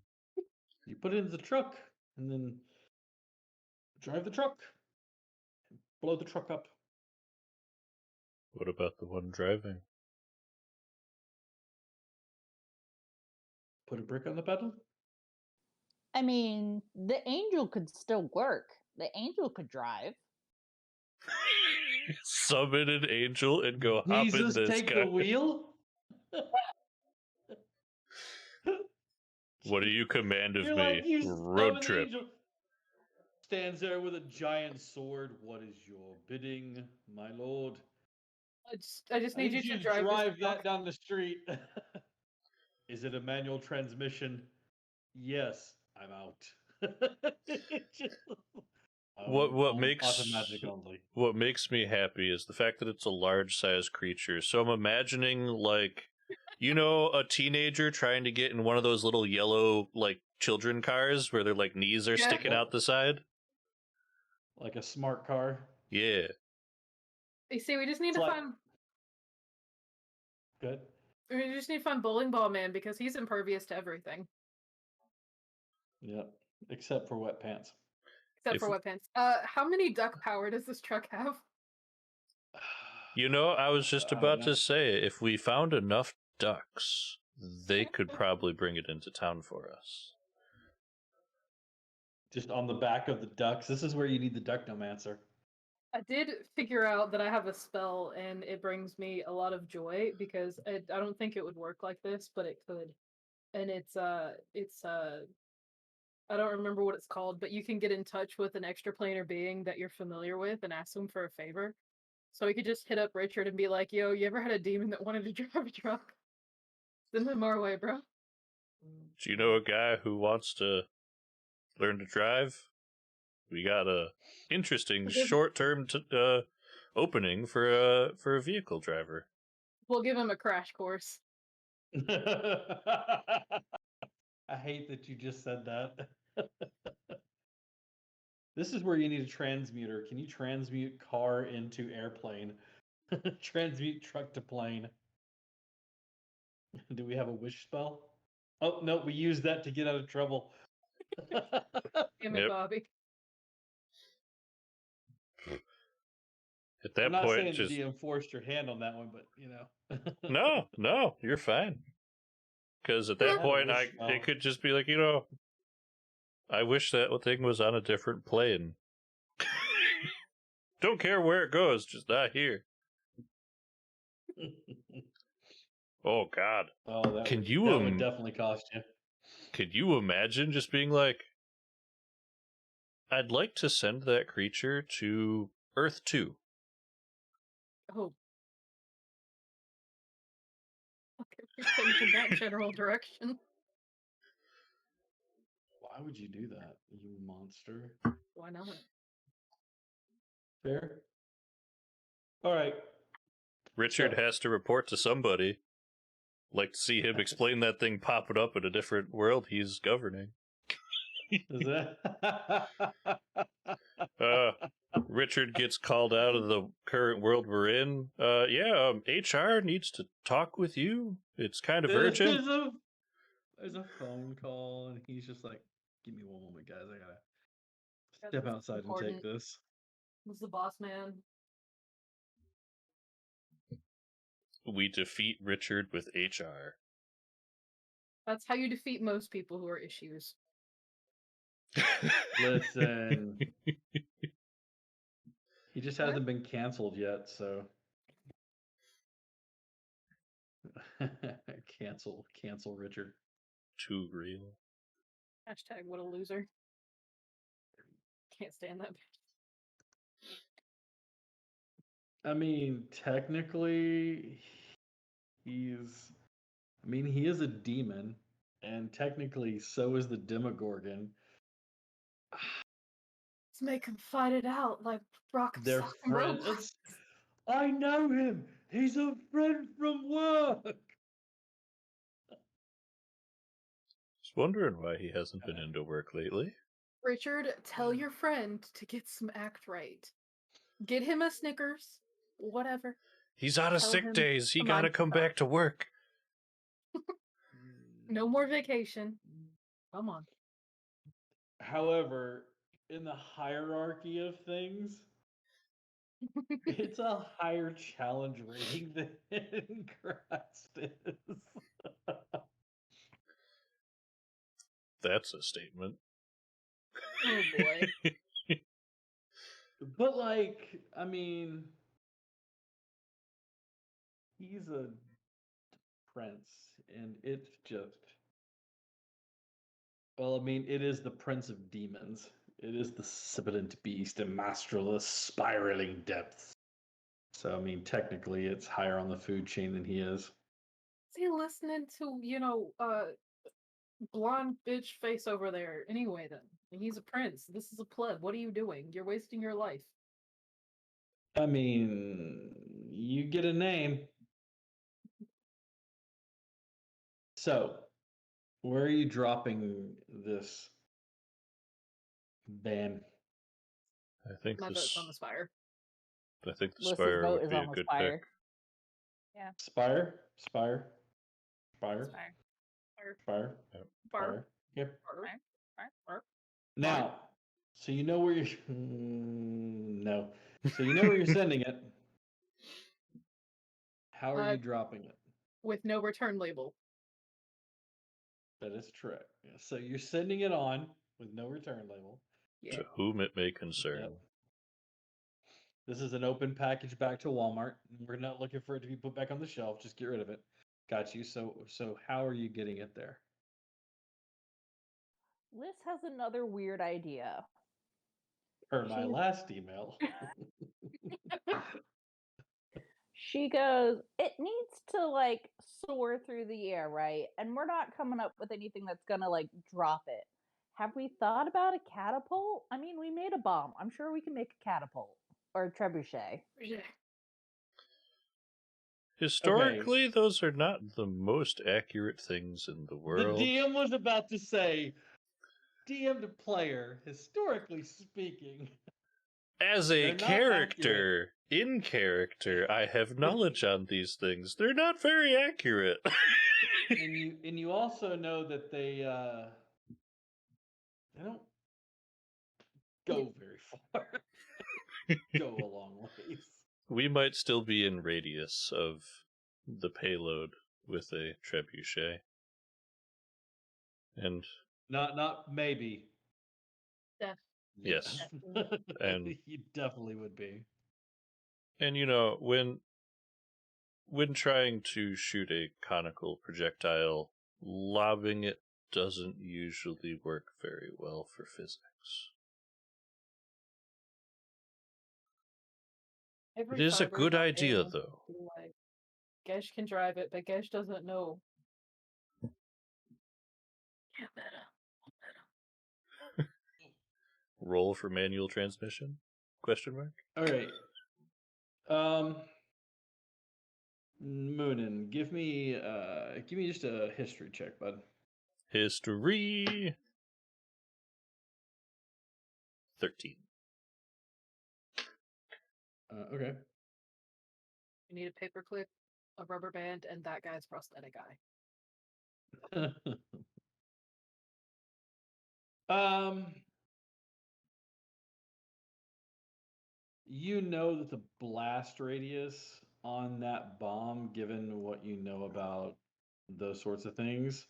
You put it in the truck, and then drive the truck, blow the truck up. What about the one driving? Put a brick on the pedal. I mean, the angel could still work. The angel could drive. Summon an angel and go hop in Jesus, this take guy. the wheel. What do you command of You're me? like, you Road summon trip. angel. Stands there with a giant sword. What is your bidding, my lord? I just need you to drive this truck. that down the street. Is it a manual transmission? Yes, I'm out. What makes automatic only? What makes me happy is the fact that it's a large size creature. So I'm imagining like, you know, a teenager trying to get in one of those little yellow like children cars where their like knees are Yeah. sticking out the side. Like a smart car. Yeah. You see, we just need It's to like- find. Good. We just need to find Bowling Ball Man because he's impervious to everything Yep. Except for wet pants. except for wet pants. How many duck power does this truck have? You know, I was just about no. to say, if we found enough ducks, they could probably bring it into town for us. Just on the back of the ducks. This is where you need the ducknomancer. I did figure out that I have a spell, and it brings me a lot of joy because I don't think it would work like this, but it could. And it's I don't remember what it's called, but you can get in touch with an extraplanar being that you're familiar with and ask them for a favor. So we could just hit up Richard and be like, "Yo, you ever had a demon that wanted to drive a truck? Send them our way, bro." Do you know a guy who wants to learn to drive? We got a interesting short-term opening for a vehicle driver. We'll give him a crash course. I hate that you just said that. This is where you need a transmuter. Can you transmute car into airplane? Transmute truck to plane. Do we have a wish spell? Oh, no, we used that to get out of trouble. Damn it, Yep. Bobby. At that I'm not point, saying just the DM forced your hand on that one, but you know. no, you're fine. Because at that have a point, wish spell. it could just be like, you know, I wish that thing was on a different plane. Don't care where it goes, just not here. Oh God! Oh, that Can would, you that would definitely cost you. Could you imagine just being like, I'd like to send that creature to Earth 2. Oh. Okay, we think in that general direction. Why would you do that, you monster? Why not? Fair. All right. Richard So- has to report to somebody. Like to see him explain that thing popping up in a different world he's governing. Is that? Richard gets called out of the current world we're in. HR needs to talk with you. It's kind of urgent. There's a phone call, and he's just like, "Give me one moment, guys. I gotta Yeah, step this is outside and important. take this." Who's the boss man? We defeat Richard with HR. That's how you defeat most people who are issues. Listen, he just hasn't been canceled yet, so cancel Richard. Too real. Hashtag what a loser. Can't stand that bitch. I mean, technically, he is a demon, and technically, so is the Demogorgon. Let's make him fight it out like Rock They're and Robots. friends. I know him. He's a friend from work. Just wondering why he hasn't been into work lately. Richard, tell your friend to get some act right. Get him a Snickers, whatever. He's out of Tell sick him days. He to gotta mind come himself. back to work. No more vacation. Come on. However, in the hierarchy of things, it's a higher challenge rating than Christ is. That's a statement. Oh boy. But like, I mean, he's a prince, and it's just. Well, I mean, it is the prince of demons. It is the sibilant beast and masterless spiraling depths. So, I mean, technically, it's higher on the food chain than he is. Is he listening to, blonde bitch face over there? Anyway, then. He's a prince. This is a pleb. What are you doing? You're wasting your life. I mean, you get a name. So, where are you dropping this ban? I think My this. vote's on the Spire. I think the Liss's Spire vote would is be a on the good Spire. pick. Yeah. Spire? Fire. Fire. Yep. Fire. Now, so you know where you're. No. So you know where you're sending it. How are you dropping it? With no return label. That is correct. Yeah, so you're sending it on with no return label. Yeah. To whom it may concern. Yep. This is an open package back to Walmart. We're not looking for it to be put back on the shelf. Just get rid of it. Got you. So how are you getting it there? Liz has another weird idea. Per my last email. She goes, it needs to like soar through the air, right? And we're not coming up with anything that's gonna like drop it. Have we thought about a catapult? I mean, we made a bomb. I'm sure we can make a catapult or a trebuchet. Historically, those are not the most accurate things in the world. The DM was about to say, DM to player, historically speaking. As a character, in character, I have knowledge on these things. They're not very accurate. and you also know that they don't go very far. Go a long ways. We might still be in radius of the payload with a trebuchet. And not maybe. Yes. And you definitely would be. And you know, when trying to shoot a conical projectile, lobbing it doesn't usually work very well for physics. It is a good idea, though. Like, Gesh can drive it, but Gesh doesn't know. Yeah, better. Roll for manual transmission? Question mark? All right. Moonin, give me just a history check, bud. History. 13. Okay. You need a paperclip, a rubber band, and that guy's prosthetic eye. You know that the blast radius on that bomb, given what you know about those sorts of things,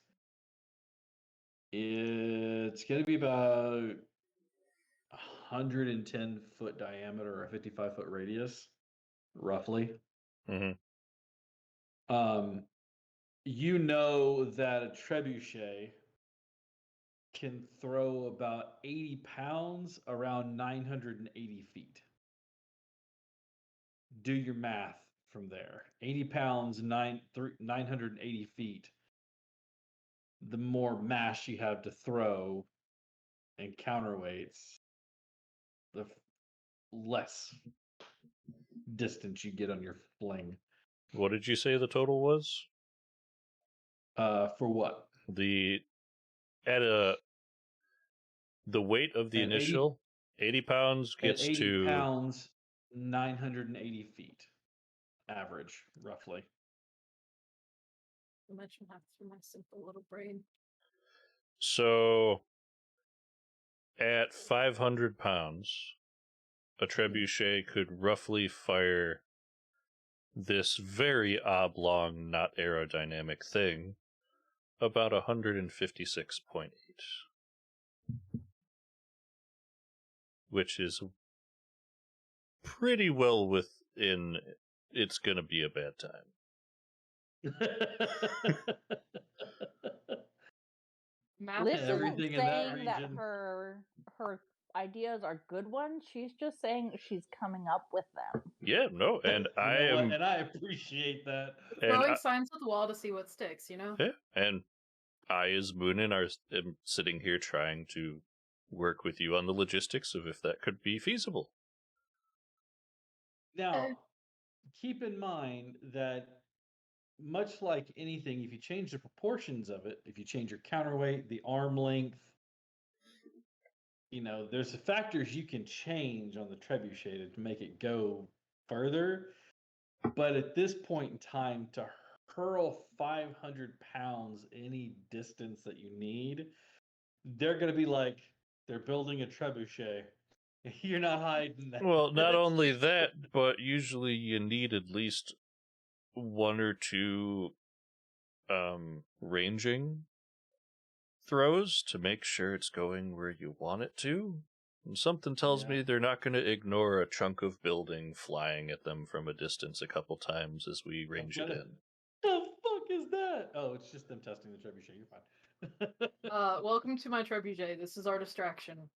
it's going to be about 110-foot diameter or a 55-foot radius, roughly. Mm-hmm. You know that a trebuchet can throw about 80 pounds around 980 feet. Do your math from there. 80 pounds, 980 feet. The more mass you have to throw and counterweights, the less distance you get on your fling. What did you say the total was? For what? The weight of the At 80 initial 80 pounds At gets 80 to pounds, 980 feet, average, roughly. Imagine that through my simple little brain. so at 500 pounds, a trebuchet could roughly fire this very oblong, not aerodynamic thing about 156.8, which is pretty well within it's gonna be a bad time. Liz isn't Everything in that saying that region. her ideas are good ones. She's just saying she's coming up with them. Yeah, no, and You I know what? am, And I appreciate that. and Throwing signs at the wall to see what sticks, you know? yeah, and I, as Moonin, am sitting here trying to work with you on the logistics of if that could be feasible. Now, keep in mind that much like anything, if you change the proportions of it, if you change your counterweight, the arm length, there's the factors you can change on the trebuchet to make it go further. But at this point in time, to hurl 500 pounds any distance that you need, they're going to be like, they're building a trebuchet. You're not hiding that. Well, not only that, but usually you need at least one or two ranging throws to make sure it's going where you want it to. And something tells me they're not going to ignore a chunk of building flying at them from a distance a couple times as we range it in. The fuck is that? Oh, it's just them testing the trebuchet. You're fine. Welcome to my trebuchet. This is our distraction.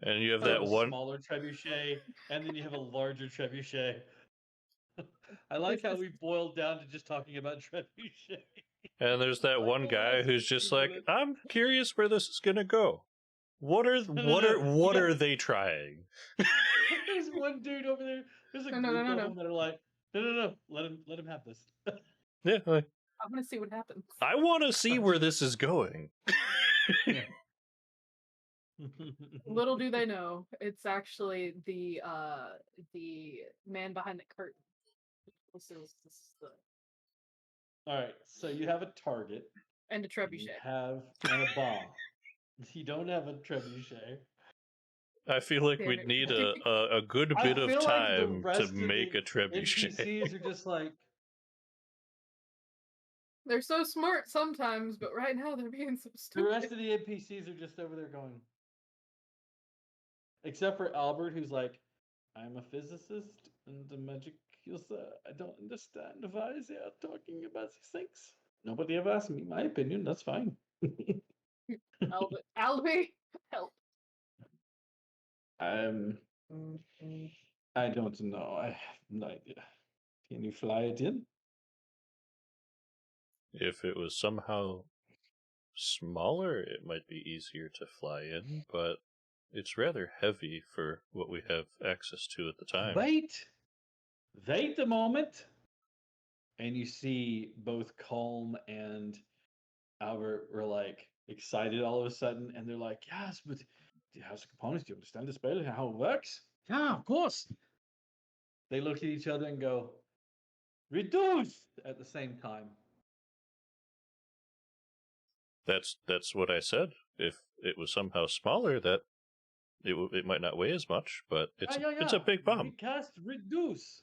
And you have You that a one smaller trebuchet, and then you have a larger trebuchet. I like how we boiled down to just talking about trebuchet. And there's that Like one the guy last who's just 15 like, minutes. I'm curious where this is gonna go. What are they trying? There's one dude over there. There's a No, group no. of them that are like, no, let him have this. Yeah, like, I'm gonna see what happens. I want to see where this is going. Little do they know, it's actually the man behind the curtain. This is the All right, so you have a target. and a You trebuchet. and a bomb. You don't have a trebuchet. I feel like Damn we'd it. need a good bit of time to make a trebuchet. NPCs are just like, They're so smart sometimes, but right now they're being so the stupid. rest of the NPCs are just over there going, except for Albert, who's like, I'm a physicist and a magic user. I don't understand why they are talking about these things. Nobody ever asked me my opinion. That's fine. Albie, help. I don't know. I have no idea. Can you fly it in? If it was somehow smaller, it might be easier to fly in, but it's rather heavy for what we have access to at the time. Wait a moment. And you see both Calm and Albert were like excited all of a sudden, and they're like, yes, but how's the components? Do you understand the spell and how it works? Yeah, of course. They look at each other and go, reduce at the same time. That's what I said. If it was somehow smaller, that it might not weigh as much, but it's a big We bomb. cast reduce.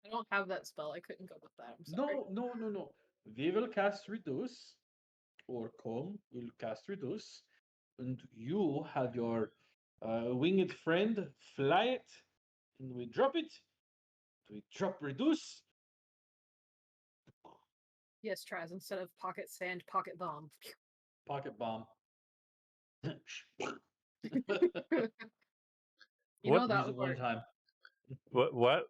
I don't have that spell. I couldn't go with that. I'm sorry. No. We will cast reduce, or Calm will cast reduce, and you have your winged friend fly it, and we drop it. We drop reduce. Yes, Traz. Instead of pocket sand, pocket bomb. Pocket bomb. You know What? that Use would it one work. time. What?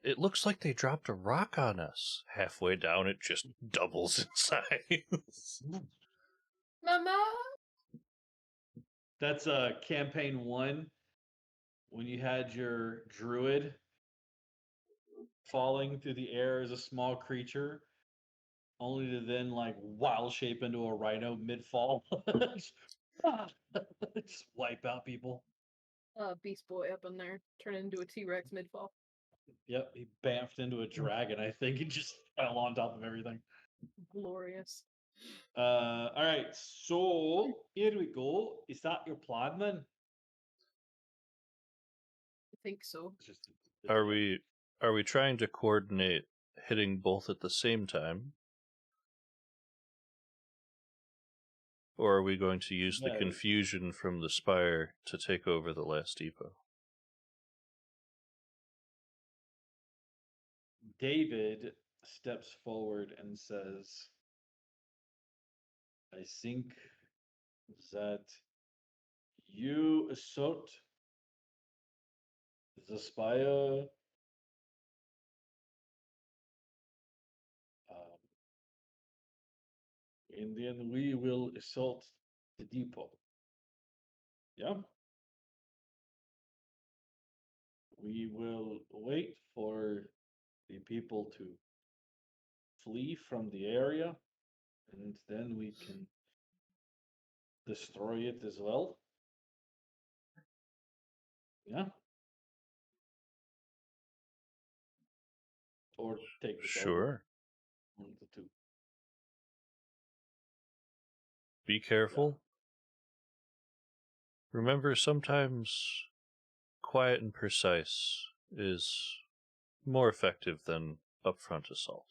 It looks like they dropped a rock on us. Halfway down, it just doubles in size. Mama. That's campaign 1 when you had your druid falling through the air as a small creature, only to then like wild shape into a rhino mid fall. Just wipe out people. Beast Boy up in there, turn into a T-Rex mid-fall. Yep, he bamfed into a dragon, I think, and just fell on top of everything. Glorious. All right, so here we go. Is that your plan then? I think so. It's just Are we trying to coordinate hitting both at the same time? Or are we going to use the No. confusion from the spire to take over the last depot? David steps forward and says, I think that you assault the spire and then we will assault the depot. Yeah? We will wait for the people to flee from the area, and then we can destroy it as well. Yeah? Or take this over. Sure. One of the two. Be careful. Remember, sometimes quiet and precise is more effective than upfront assault.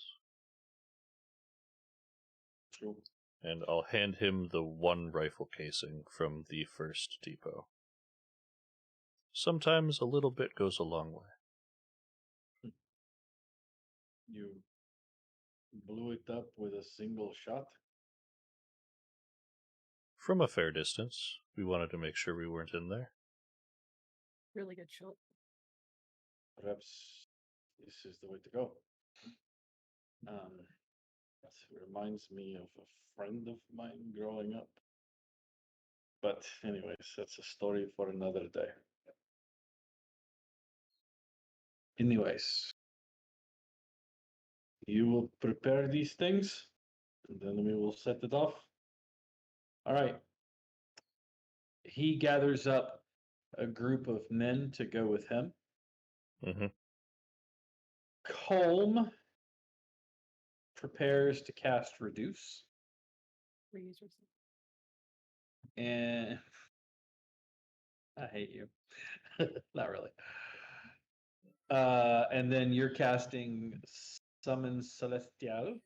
True. And I'll hand him the one rifle casing from the first depot. Sometimes a little bit goes a long way. You blew it up with a single shot. From a fair distance, we wanted to make sure we weren't in there. Really good shot. Perhaps this is the way to go. It reminds me of a friend of mine growing up. But anyways, that's a story for another day. Anyways, you will prepare these things, and then we will set it off. All right. He gathers up a group of men to go with him. Mm-hmm. Colm prepares to cast Reduce. Reuse yourself. And I hate you. Not really. And then you're casting Summon Celestial.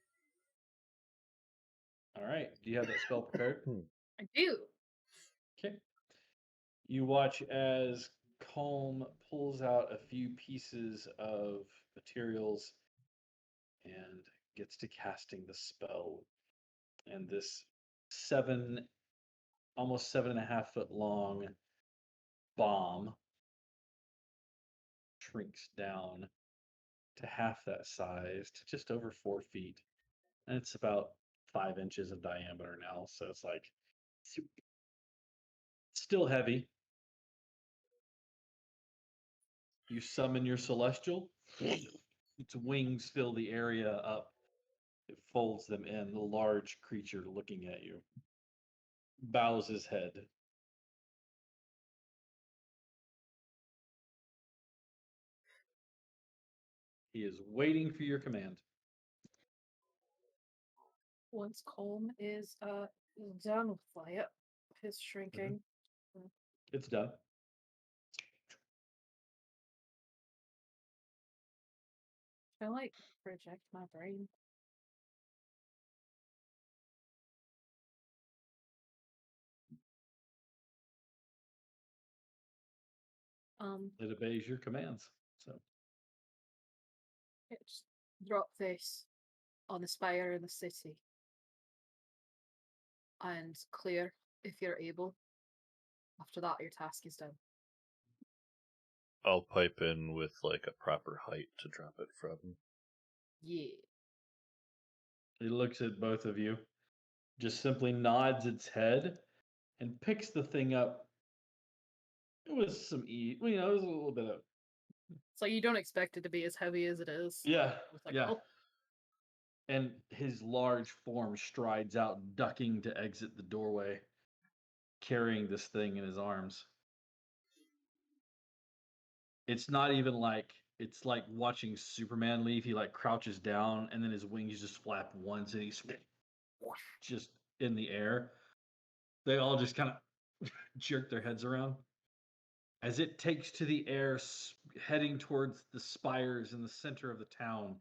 All right. Do you have that spell prepared? I do. Okay. You watch as Calm pulls out a few pieces of materials and gets to casting the spell. And this almost 7.5 foot long bomb shrinks down to half that size, to just over 4 feet. And it's about 5 inches in diameter now. So it's like still heavy. You summon your celestial. Its wings fill the area up. It folds them in, the large creature looking at you. bows his head. He is waiting for your command. Once Colm is done with Wyatt, his shrinking. It's done. I like project my brain. It obeys your commands. So Just drop this on the spire in the city and clear if you're able. After that, your task is done. I'll pipe in with like a proper height to drop it from. Yeah. it looks at both of you, just simply nods its head, and picks the thing up. It was some it was a little bit of So you don't expect it to be as heavy as it is. yeah, It's like, yeah. oh, And his large form strides out, ducking to exit the doorway, carrying this thing in his arms. It's not even like it's like watching Superman leave. He like crouches down, and then his wings just flap once, and he's just in the air. They all just kind of jerk their heads around as it takes to the air, heading towards the spires in the center of the town.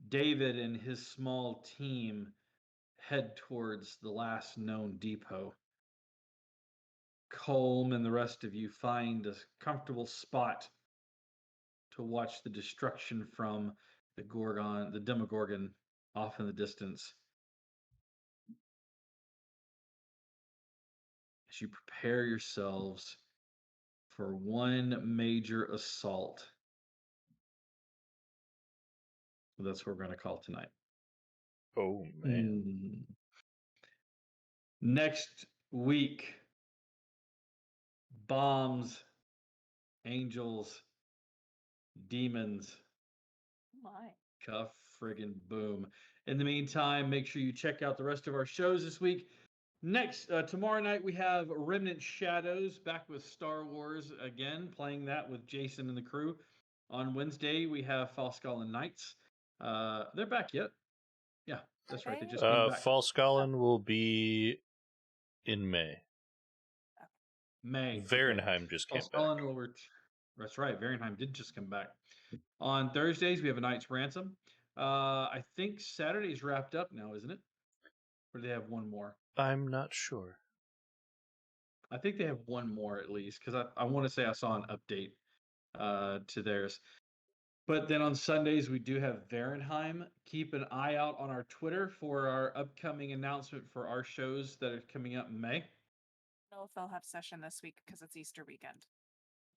David and his small team head towards the last known depot. Colm and the rest of you find a comfortable spot to watch the destruction from the Demogorgon off in the distance. As you prepare yourselves for one major assault. That's what we're going to call tonight. Oh man. Next week, bombs, angels, demons. My. Ka-Friggin-Boom. In the meantime, make sure you check out the rest of our shows this week. Tomorrow night, we have Remnant Shadows back with Star Wars again, playing that with Jason and the crew. On Wednesday, we have Falskallen Knights. They're back yet? Yeah, that's right. They just came back. Falskallen will be in May. May. Varenheim just came back. That's right. Varenheim did just come back. On Thursdays, we have a Knight's Ransom. I think Saturday's wrapped up now, isn't it? Or do they have one more? I'm not sure. I think they have one more at least, because I want to say I saw an update to theirs. But then on Sundays, we do have Varenheim. Keep an eye out on our Twitter for our upcoming announcement for our shows that are coming up in May. I don't know if they'll have session this week because it's Easter weekend.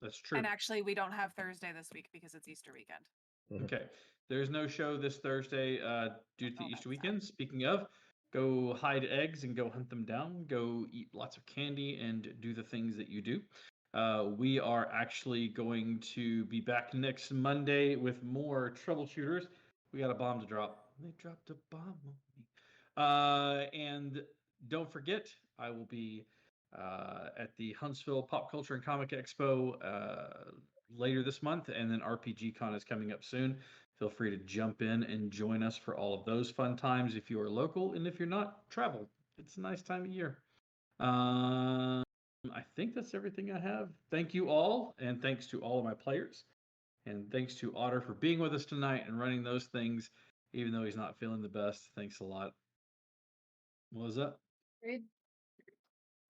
That's true. And actually, we don't have Thursday this week because it's Easter weekend. Okay. There's no show this Thursday due to the Easter weekend. Speaking of, go hide eggs and go hunt them down. Go eat lots of candy and do the things that you do. We are actually going to be back next Monday with more Troubleshooters. We got a bomb to drop. They dropped a bomb on me. And don't forget, I will be at the Huntsville Pop Culture and Comic Expo later this month, and then RPG Con is coming up soon. Feel free to jump in and join us for all of those fun times if you are local, and if you're not, travel. It's a nice time of year. I think that's everything I have. Thank you all, and thanks to all of my players. And thanks to Otter for being with us tonight and running those things, even though he's not feeling the best. Thanks a lot. What was that? raid?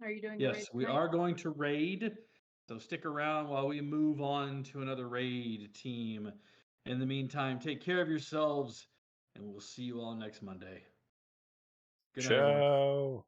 Are you doing the raid Yes, we tonight? are going to raid. So stick around while we move on to another raid team. In the meantime, take care of yourselves, and we'll see you all next Monday. Good night, everyone. Ciao.